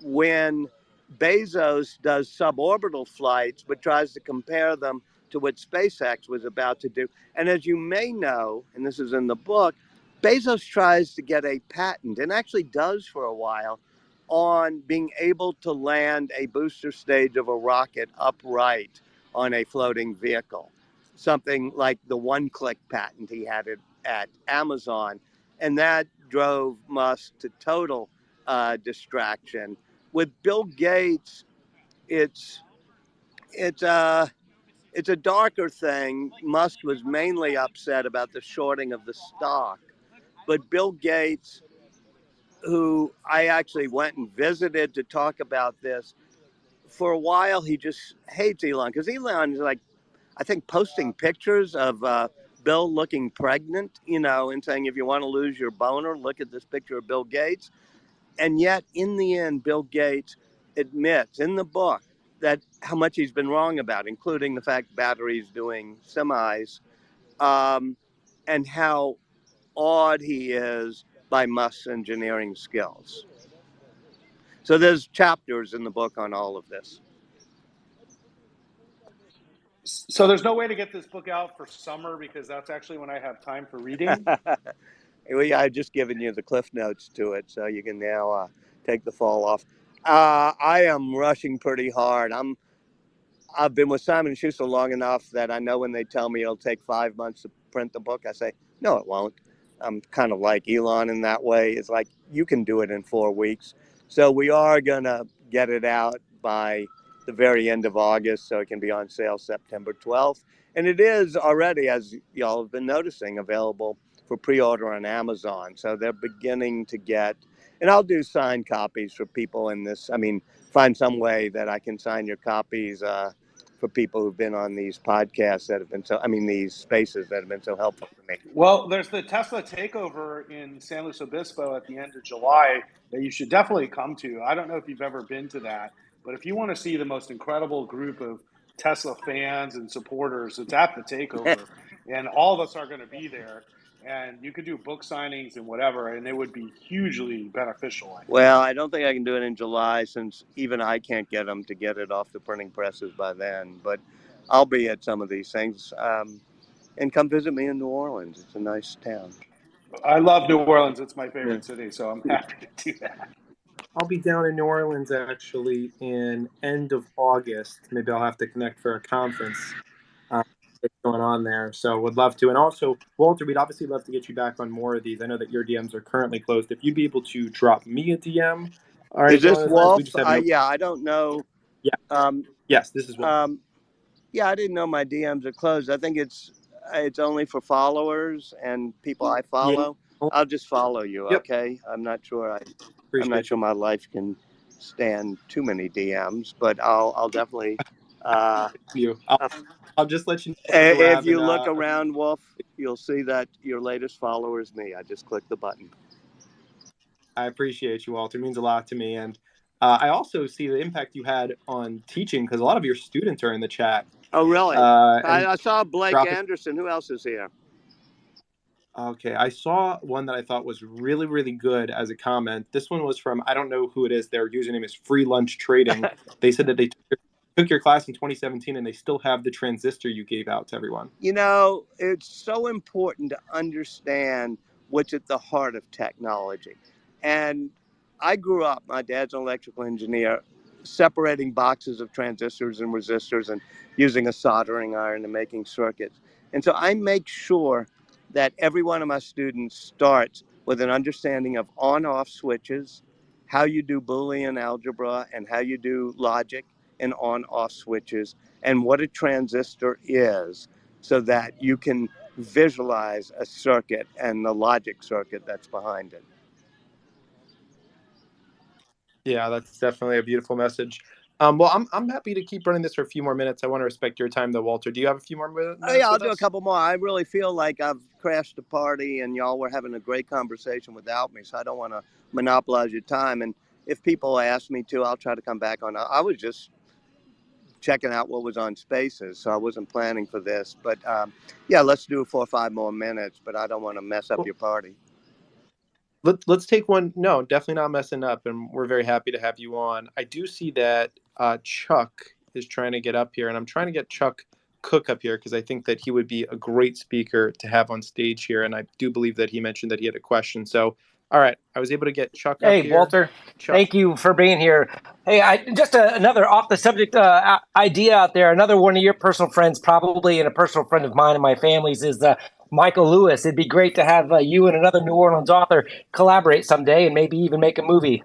when Bezos does suborbital flights, but tries to compare them to what SpaceX was about to do. And as you may know, and this is in the book, Bezos tries to get a patent, and actually does for a while, on being able to land a booster stage of a rocket upright on a floating vehicle. Something like the one-click patent he had at Amazon. And that drove Musk to total distraction. With Bill Gates, it's a darker thing. Musk was mainly upset about the shorting of the stock. But Bill Gates, who I actually went and visited to talk about this, for a while he just hates Elon, because Elon is like, I think, posting pictures of Bill looking pregnant, and saying, if you want to lose your boner, look at this picture of Bill Gates. And yet, in the end, Bill Gates admits in the book that how much he's been wrong about, including the fact batteries doing semis, and how awed he is by Musk's engineering skills. So there's chapters in the book on all of this. So there's no way to get this book out for summer, because that's actually when I have time for reading. I've just given you the cliff notes to it, so you can now take the fall off. I am rushing pretty hard. I've been with Simon & Schuster long enough that I know when they tell me it'll take 5 months to print the book, I say, no, it won't. I'm kind of like Elon in that way. It's like, you can do it in 4 weeks. So we are going to get it out by the very end of August, so it can be on sale September 12th. And it is already, as y'all have been noticing, available for pre-order on Amazon. So they're beginning to get, and I'll do signed copies for people in this. I mean, find some way that I can sign your copies for people who've been on these podcasts that have been these spaces that have been so helpful to me. Well, there's the Tesla takeover in San Luis Obispo at the end of July that you should definitely come to. I don't know if you've ever been to that, but if you want to see the most incredible group of Tesla fans and supporters, it's at the takeover, and all of us are going to be there. And you could do book signings and whatever, and it would be hugely beneficial. Well, I don't think I can do it in July, since even I can't get them to get it off the printing presses by then. But I'll be at some of these things. And come visit me in New Orleans. It's a nice town. I love New Orleans. It's my favorite city, so I'm happy to do that. I'll be down in New Orleans actually in end of August. Maybe I'll have to connect for a conference that's going on there. So would love to. And also, Walter, we'd obviously love to get you back on more of these. I know that your DMs are currently closed. If you'd be able to drop me a DM. All right. Is this Wolf? Yeah, I don't know. Yeah. Yes, this is Wolf. Yeah, I didn't know my DMs are closed. I think it's only for followers and people I follow. Yeah. I'll just follow you, okay? I'm not sure my life can stand too many DMs, but I'll definitely. I'll just let you know. If you look around, Wolf, you'll see that your latest follower is me. I just clicked the button. I appreciate you, Walter. It means a lot to me. And I also see the impact you had on teaching, because a lot of your students are in the chat. Oh, really? I saw Blake Anderson. Who else is here? Okay, I saw one that I thought was really, really good as a comment. This one was from, I don't know who it is. Their username is Free Lunch Trading. They said that they took your class in 2017 and they still have the transistor you gave out to everyone. You know, it's so important to understand what's at the heart of technology. And I grew up, my dad's an electrical engineer, separating boxes of transistors and resistors and using a soldering iron and making circuits. And so I make sure that every one of my students starts with an understanding of on-off switches, how you do Boolean algebra, and how you do logic and on-off switches, and what a transistor is, so that you can visualize a circuit and the logic circuit that's behind it. Yeah, that's definitely a beautiful message. Well, I'm happy to keep running this for a few more minutes. I want to respect your time, though, Walter. Do you have a few more minutes? Oh, yeah, I'll do a couple more. I really feel like I've crashed the party and y'all were having a great conversation without me, so I don't want to monopolize your time. And if people ask me to, I'll try to come back on. I was just checking out what was on Spaces, so I wasn't planning for this. But yeah, let's do 4 or 5 more minutes, but I don't want to mess up your party. Let's take one. No, definitely not messing up, and we're very happy to have you on. I do see that Chuck is trying to get up here, and I'm trying to get Chuck Cook up here because I think that he would be a great speaker to have on stage here, and I do believe that he mentioned that he had a question. So, all right, I was able to get Chuck up here. Hey, Walter, Chuck. Thank you for being here. Hey, just another off-the-subject idea out there. Another one of your personal friends, probably, and a personal friend of mine and my family's, is Michael Lewis. It'd be great to have you and another New Orleans author collaborate someday and maybe even make a movie.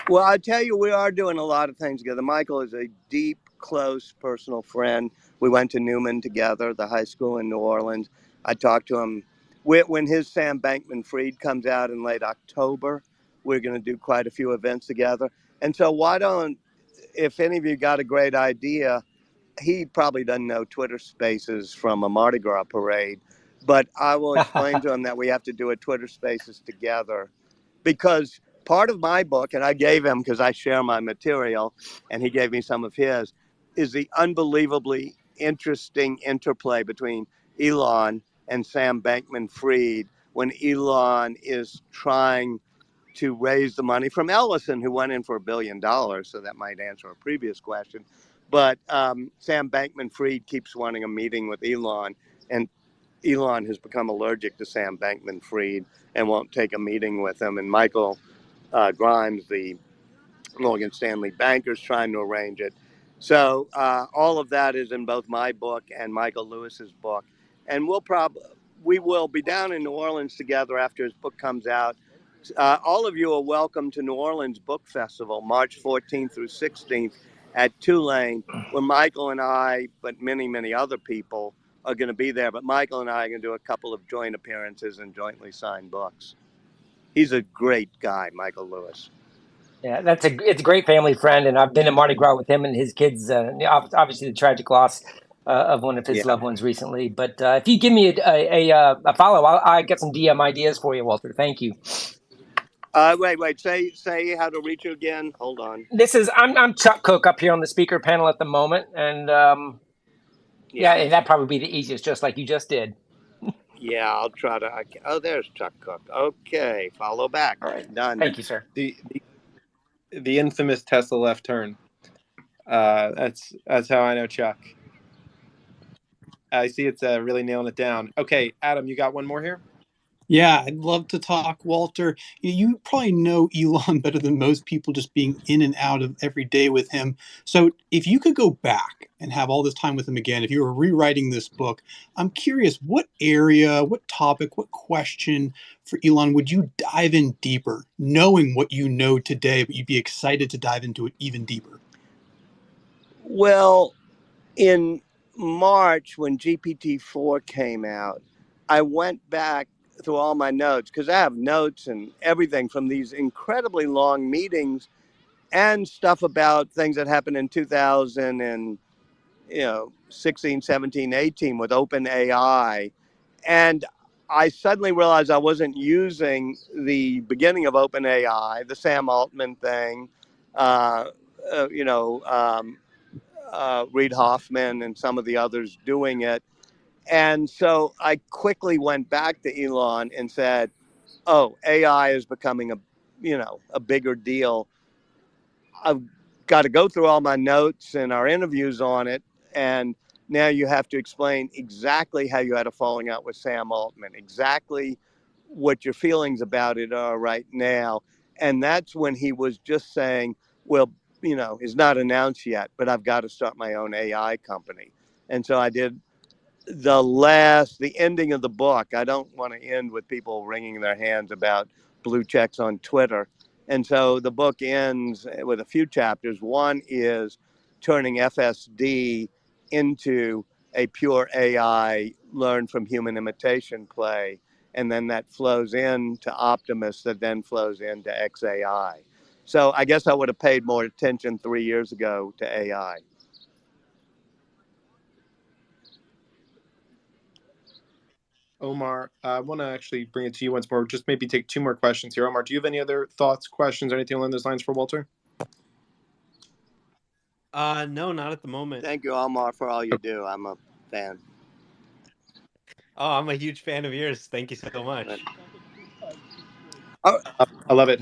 Well, I tell you, we are doing a lot of things together. Michael is a deep, close, personal friend. We went to Newman together, the high school in New Orleans. I talked to him. When his Sam Bankman-Fried comes out in late October, we're going to do quite a few events together. And so why don't, if any of you got a great idea, he probably doesn't know Twitter Spaces from a Mardi Gras parade, but I will explain to him that we have to do a Twitter Spaces together, because part of my book, and I gave him, because I share my material, and he gave me some of his, is the unbelievably interesting interplay between Elon and Sam Bankman-Fried when Elon is trying to raise the money from Ellison, who went in for $1 billion, so that might answer a previous question. But Sam Bankman-Fried keeps wanting a meeting with Elon, and Elon has become allergic to Sam Bankman-Fried and won't take a meeting with him. And Michael Grimes, the Morgan Stanley banker, is trying to arrange it. So all of that is in both my book and Michael Lewis's book. And we will be down in New Orleans together after his book comes out. All of you are welcome to New Orleans Book Festival, March 14th through 16th at Tulane, where Michael and I, but many, many other people, are going to be there. But Michael and I are going to do a couple of joint appearances and jointly sign books. He's a great guy, Michael Lewis. Yeah, it's a great family friend, and I've been to Mardi Gras with him and his kids. Obviously, the tragic loss of one of his loved ones recently. But if you give me a follow, I'll get some DM ideas for you, Walter. Thank you. Wait. Say how to reach you again. Hold on. I'm Chuck Cook up here on the speaker panel at the moment, and yeah, that'd probably be the easiest, just like you just did. Yeah, I'll try to. Oh, there's Chuck Cook. Okay, follow back. All right, done. Thank you, sir. The infamous Tesla left turn. That's how I know Chuck. I see it's really nailing it down. Okay, Adam, you got one more here? Yeah, I'd love to talk, Walter. You probably know Elon better than most people, just being in and out of every day with him. So if you could go back and have all this time with him again, if you were rewriting this book, I'm curious, what area, what topic, what question for Elon would you dive in deeper, knowing what you know today, but you'd be excited to dive into it even deeper? Well, in March, when GPT-4 came out, I went back through all my notes, because I have notes and everything from these incredibly long meetings, and stuff about things that happened in 2016, 17, 18 with OpenAI. And I suddenly realized I wasn't using the beginning of OpenAI, the Sam Altman thing, Reid Hoffman and some of the others doing it. And so I quickly went back to Elon and said, oh, AI is becoming a bigger deal. I've got to go through all my notes and our interviews on it. And now you have to explain exactly how you had a falling out with Sam Altman, exactly what your feelings about it are right now. And that's when he was just saying, well, it's not announced yet, but I've got to start my own AI company. And so I did the ending of the book. I don't want to end with people wringing their hands about blue checks on Twitter. And so the book ends with a few chapters. One is turning FSD into a pure AI learn from human imitation play. And then that flows into Optimus, that then flows into XAI. So I guess I would have paid more attention 3 years ago to AI. Omar, I want to actually bring it to you once more. Just maybe take 2 more questions here. Omar, do you have any other thoughts, questions, or anything along those lines for Walter? No, not at the moment. Thank you, Omar, for all you do. I'm a fan. Oh, I'm a huge fan of yours. Thank you so much. I love it.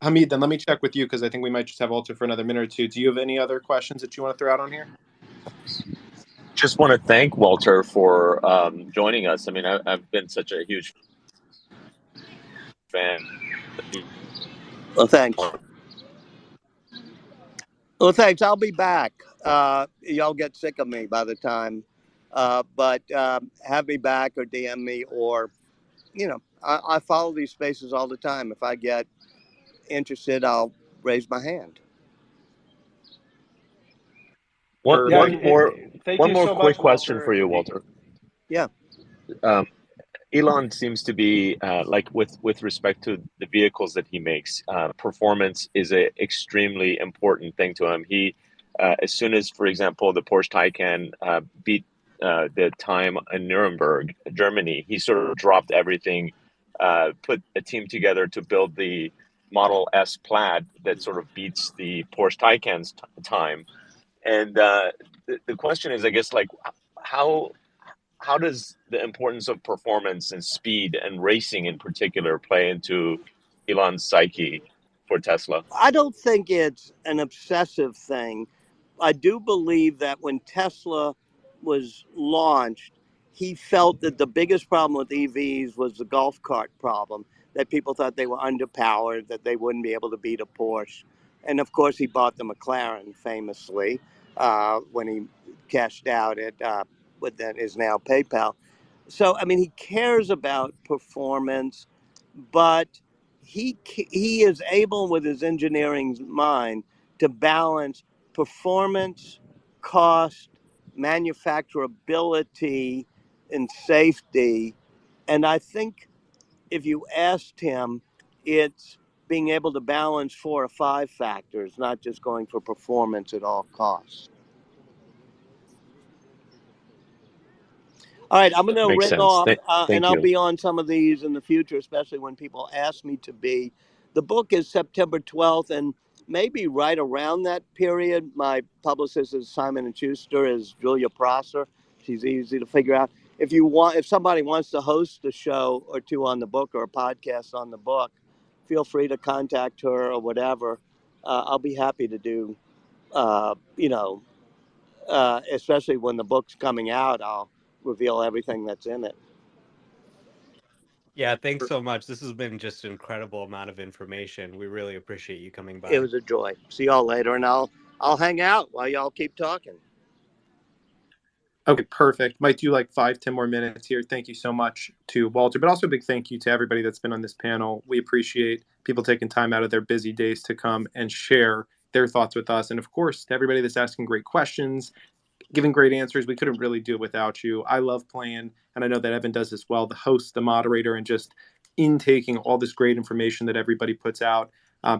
Hamid, then let me check with you because I think we might just have Walter for another minute or two. Do you have any other questions that you want to throw out on here? Just want to thank Walter for joining us. I mean, I've been such a huge fan. Well, thanks. Well, thanks. I'll be back. Y'all get sick of me by the time. But have me back or DM me or, I follow these spaces all the time. If I get interested, I'll raise my hand. One more quick question for you, Walter. Yeah. Elon seems to be like with respect to the vehicles that he makes, performance is an extremely important thing to him. He, as soon as, for example, the Porsche Taycan beat the time in Nuremberg, Germany, he sort of dropped everything, put a team together to build the Model S Plaid that sort of beats the Porsche Taycan's time. And the question is, I guess, like how does the importance of performance and speed and racing in particular play into Elon's psyche for Tesla? I don't think it's an obsessive thing. I do believe that when Tesla was launched, he felt that the biggest problem with EVs was the golf cart problem, that people thought they were underpowered, that they wouldn't be able to beat a Porsche. And of course, he bought the McLaren famously when he cashed out at what then is now PayPal. So, I mean, he cares about performance, but he is able with his engineering mind to balance performance, cost, manufacturability, and safety. And I think if you asked him, it's being able to balance 4 or 5 factors, not just going for performance at all costs. All right, I'm going to ring off, and I'll be on some of these in the future, especially when people ask me to be. The book is September 12th, and maybe right around that period, my publicist is Simon & Schuster, is Julia Prosser. She's easy to figure out. If somebody wants to host a show or two on the book or a podcast on the book, feel free to contact her or whatever. I'll be happy to do, especially when the book's coming out, I'll reveal everything that's in it. Yeah, thanks so much. This has been just an incredible amount of information. We really appreciate you coming by. It was a joy. See y'all later, and I'll hang out while y'all keep talking. Okay, perfect. Might do like 5-10 more minutes here. Thank you so much to Walter, but also a big thank you to everybody that's been on this panel. We appreciate people taking time out of their busy days to come and share their thoughts with us. And of course, to everybody that's asking great questions, giving great answers. We couldn't really do it without you. I love playing, and I know that Evan does as well, the host, the moderator, and just intaking all this great information that everybody puts out.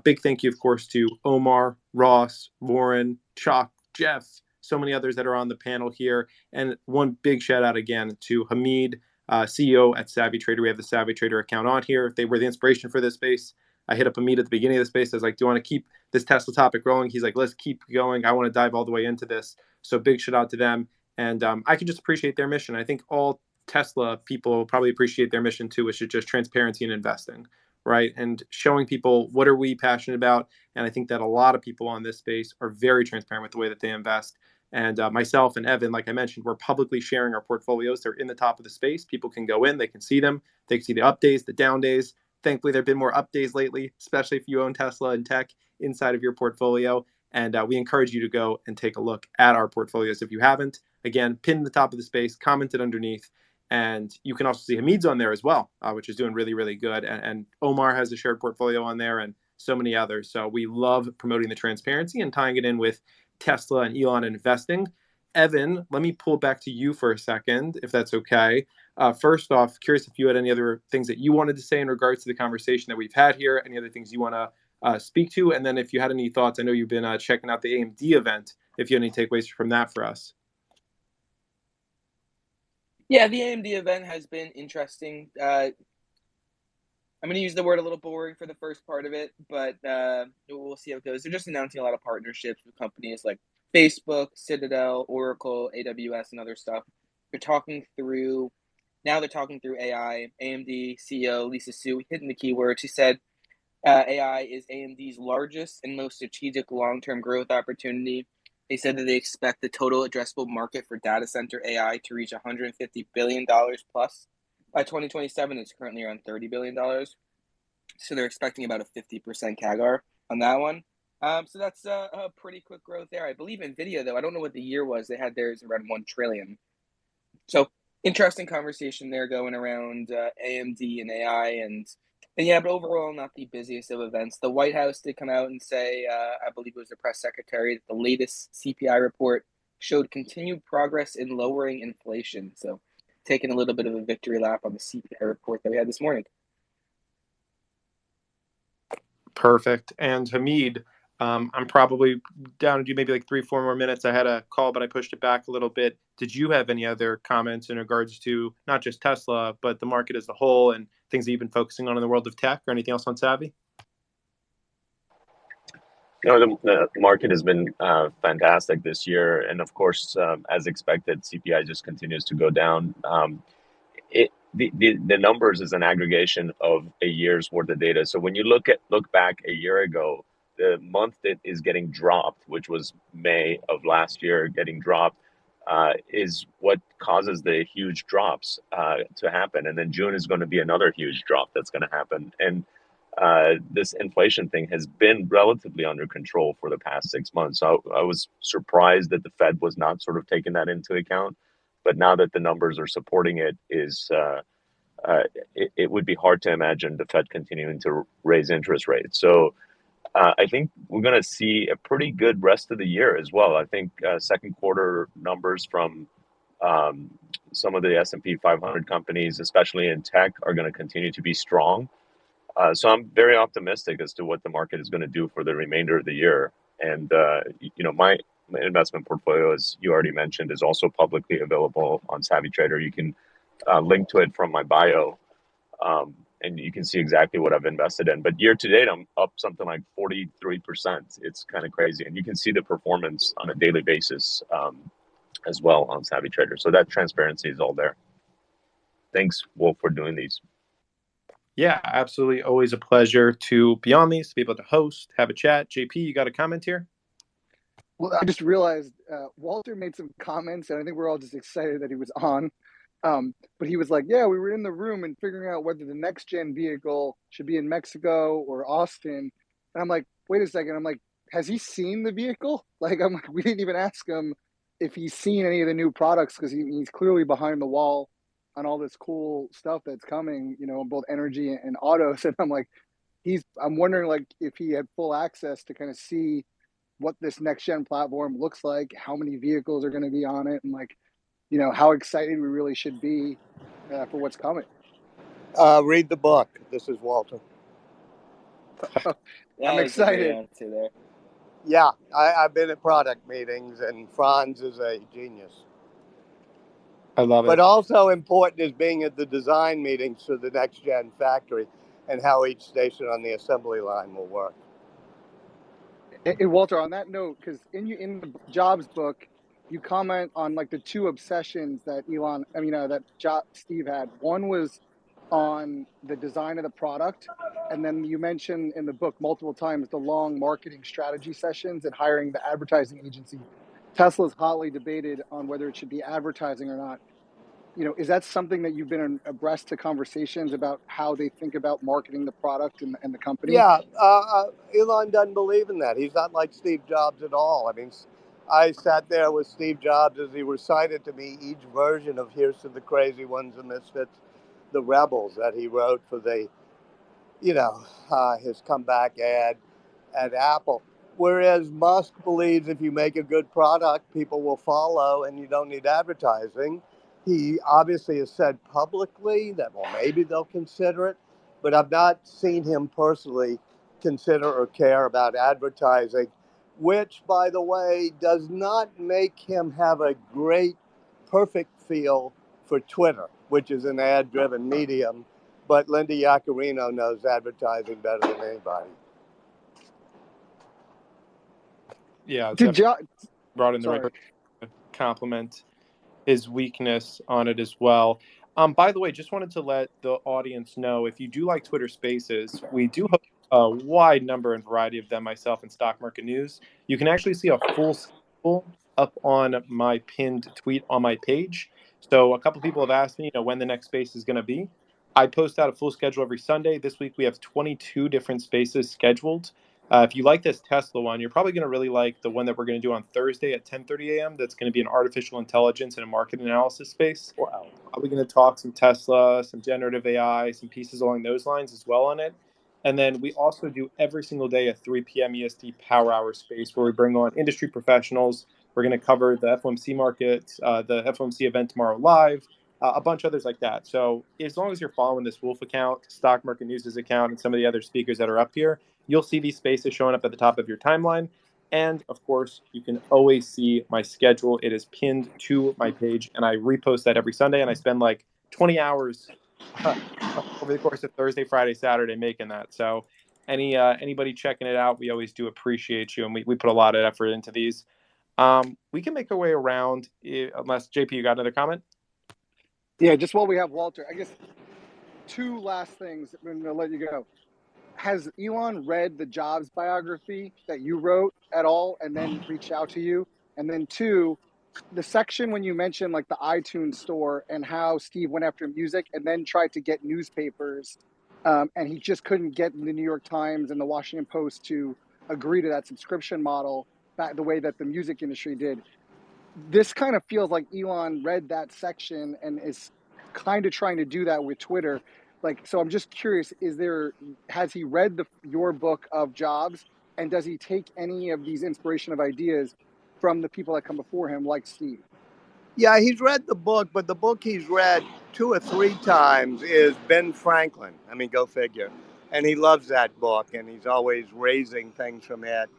Big thank you, of course, to Omar, Ross, Warren, Chuck, Jeff, so many others that are on the panel here. And one big shout out again to Hamid, CEO at Savvy Trader. We have the Savvy Trader account on here. They were the inspiration for this space. I hit up Hamid at the beginning of the space. I was like, do you want to keep this Tesla topic rolling? He's like, let's keep going. I want to dive all the way into this. So big shout out to them. And I can just appreciate their mission. I think all Tesla people probably appreciate their mission too, which is just transparency in investing, right? And showing people what are we passionate about. And I think that a lot of people on this space are very transparent with the way that they invest. And myself and Evan, like I mentioned, we're publicly sharing our portfolios. They're in the top of the space. People can go in, they can see them. They can see the up days, the down days. Thankfully, there have been more up days lately, especially if you own Tesla and tech inside of your portfolio. And we encourage you to go and take a look at our portfolios if you haven't. Again, pinned the top of the space, commented underneath. And you can also see Hamid's on there as well, which is doing really, really good. And Omar has a shared portfolio on there and so many others. So we love promoting the transparency and tying it in with Tesla and Elon investing. Evan, let me pull back to you for a second, if that's okay. First off, curious if you had any other things that you wanted to say in regards to the conversation that we've had here, any other things you want to speak to, and then if you had any thoughts, I know you've been checking out the AMD event, if you had any takeaways from that for us. Yeah, the AMD event has been interesting. I'm going to use the word a little boring for the first part of it, but we'll see how it goes. They're just announcing a lot of partnerships with companies like Facebook, Citadel, Oracle, AWS, and other stuff. They're talking through AI. AMD CEO Lisa Su hitting the keywords. She said AI is AMD's largest and most strategic long-term growth opportunity. They said that they expect the total addressable market for data center AI to reach $150 billion plus. By 2027, it's currently around $30 billion. So they're expecting about a 50% CAGR on that one. So that's a pretty quick growth there. I believe NVIDIA, though, I don't know what the year was. They had theirs around 1 trillion. So interesting conversation there going around AMD and AI. And yeah, but overall, not the busiest of events. The White House did come out and say, I believe it was the press secretary, that the latest CPI report showed continued progress in lowering inflation. So taking a little bit of a victory lap on the CPI report that we had this morning. Perfect. And Hamid, I'm probably down to do maybe like 3-4 more minutes. I had a call, but I pushed it back a little bit. Did you have any other comments in regards to not just Tesla, but the market as a whole and things that you've been focusing on in the world of tech, or anything else on Savvy? No, the market has been fantastic this year. And of course, as expected, CPI just continues to go down. The numbers is an aggregation of a year's worth of data. So when you look back a year ago, the month that is getting dropped, which was May of last year getting dropped, is what causes the huge drops to happen. And then June is going to be another huge drop that's going to happen. And this inflation thing has been relatively under control for the past 6 months. So I was surprised that the Fed was not sort of taking that into account. But now that the numbers are supporting it, it would be hard to imagine the Fed continuing to raise interest rates. So I think we're going to see a pretty good rest of the year as well. I think second quarter numbers from some of the S&P 500 companies, especially in tech, are going to continue to be strong. So I'm very optimistic as to what the market is going to do for the remainder of the year. And my investment portfolio, as you already mentioned, is also publicly available on Savvy Trader. You can link to it from my bio, and you can see exactly what I've invested in. But year to date, I'm up something like 43%. It's kind of crazy. And you can see the performance on a daily basis as well on Savvy Trader. So that transparency is all there. Thanks, Wolf, for doing these. Yeah, absolutely. Always a pleasure to be on these, to be able to host, have a chat. JP, you got a comment here? Well, I just realized Walter made some comments, and I think we're all just excited that he was on. But he was like, yeah, we were in the room and figuring out whether the next-gen vehicle should be in Mexico or Austin. And I'm like, wait a second. I'm like, has he seen the vehicle? Like, I'm like, we didn't even ask him if he's seen any of the new products, because he's clearly behind the wall on all this cool stuff that's coming, in both energy and autos. And I'm like, I'm wondering, like, if he had full access to kind of see what this next gen platform looks like, how many vehicles are going to be on it, and like, how excited we really should be for what's coming. Read the book. This is Walter. I'm excited. Answer there. Yeah, I've been at product meetings, and Franz is a genius. I love it. But also important is being at the design meetings for the next gen factory and how each station on the assembly line will work. Hey, Walter, on that note, because in the Jobs book, you comment on like the two obsessions that Steve had. One was on the design of the product, and then you mentioned in the book multiple times the long marketing strategy sessions and hiring the advertising agency. Tesla's hotly debated on whether it should be advertising or not. Is that something that you've been abreast to conversations about how they think about marketing the product and the company? Yeah, Elon doesn't believe in that. He's not like Steve Jobs at all. I mean, I sat there with Steve Jobs as he recited to me each version of Here's to the Crazy Ones, the Misfits, the Rebels that he wrote for the, his comeback ad at Apple. Whereas Musk believes if you make a good product, people will follow and you don't need advertising. He obviously has said publicly that, well, maybe they'll consider it, but I've not seen him personally consider or care about advertising, which, by the way, does not make him have a great, perfect feel for Twitter, which is an ad-driven medium. But Linda Yaccarino knows advertising better than anybody. Yeah, brought in the right compliment his weakness on it as well. By the way, just wanted to let the audience know, if you do like Twitter Spaces, we do host a wide number and variety of them, myself and Stock Market News. You can actually see a full schedule up on my pinned tweet on my page. So a couple people have asked me, when the next space is going to be. I post out a full schedule every Sunday. This week we have 22 different spaces scheduled. If you like this Tesla one, you're probably going to really like the one that we're going to do on Thursday at 10:30 a.m. That's going to be an artificial intelligence and a market analysis space. Wow. Probably going to talk some Tesla, some generative AI, some pieces along those lines as well on it. And then we also do every single day a 3 p.m. EST Power Hour space where we bring on industry professionals. We're going to cover the FOMC market, the FOMC event tomorrow live, a bunch of others like that. So as long as you're following this Wolf account, Stock Market News' account, and some of the other speakers that are up here, you'll see these spaces showing up at the top of your timeline. And of course, you can always see my schedule. It is pinned to my page, and I repost that every Sunday. And I spend like 20 hours over the course of Thursday, Friday, Saturday making that. So anybody checking it out, we always do appreciate you. And we put a lot of effort into these. We can make our way around, unless JP, you got another comment? Yeah, just while we have Walter, I guess two last things, and I'll let you go. Has Elon read the Jobs biography that you wrote at all and then reached out to you? And then two, the section when you mentioned like the iTunes store and how Steve went after music and then tried to get newspapers and he just couldn't get the New York Times and the Washington Post to agree to that subscription model the way that the music industry did. This kind of feels like Elon read that section and is kind of trying to do that with Twitter. So I'm just curious, has he read your book of Jobs, and does he take any of these inspiration of ideas from the people that come before him, like Steve? Yeah, he's read the book, but the book he's read 2 or 3 times is Ben Franklin. I mean, go figure. And he loves that book, and he's always raising things from it.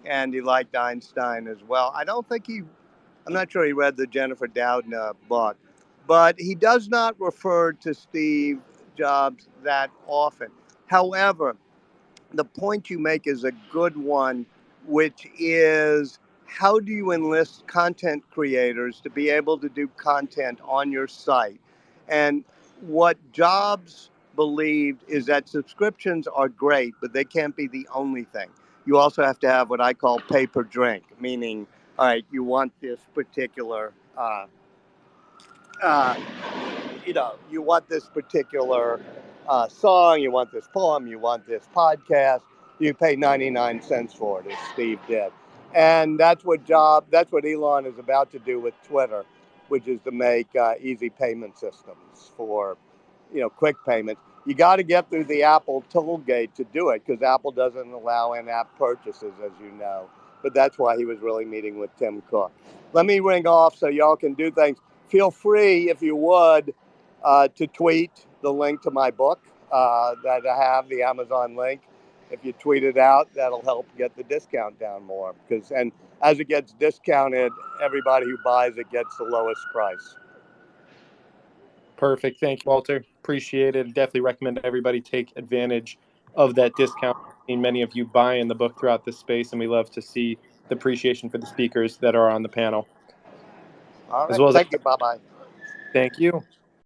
And he liked Einstein as well. I'm not sure he read the Jennifer Doudna book, but he does not refer to Steve Jobs that often. However, the point you make is a good one, which is how do you enlist content creators to be able to do content on your site? And what Jobs believed is that subscriptions are great, but they can't be the only thing. You also have to have what I call pay per drink, meaning, all right, you want this particular, you want this particular song, you want this poem, you want this podcast, you pay 99 cents for it, as Steve did. And that's what Elon is about to do with Twitter, which is to make easy payment systems for, quick payments. You got to get through the Apple toll gate to do it because Apple doesn't allow in-app purchases, as you know. But that's why he was really meeting with Tim Cook. Let me ring off so y'all can do things. Feel free, if you would, to tweet the link to my book that I have, the Amazon link. if you tweet it out, that'll help get the discount down more. And as it gets discounted, everybody who buys it gets the lowest price. Perfect. Thank you, Walter. Appreciate it. Definitely recommend everybody take advantage of that discount. I've seen many of you buying the book throughout this space, and we love to see the appreciation for the speakers that are on the panel. All right. Thank you. Bye-bye. Thank you.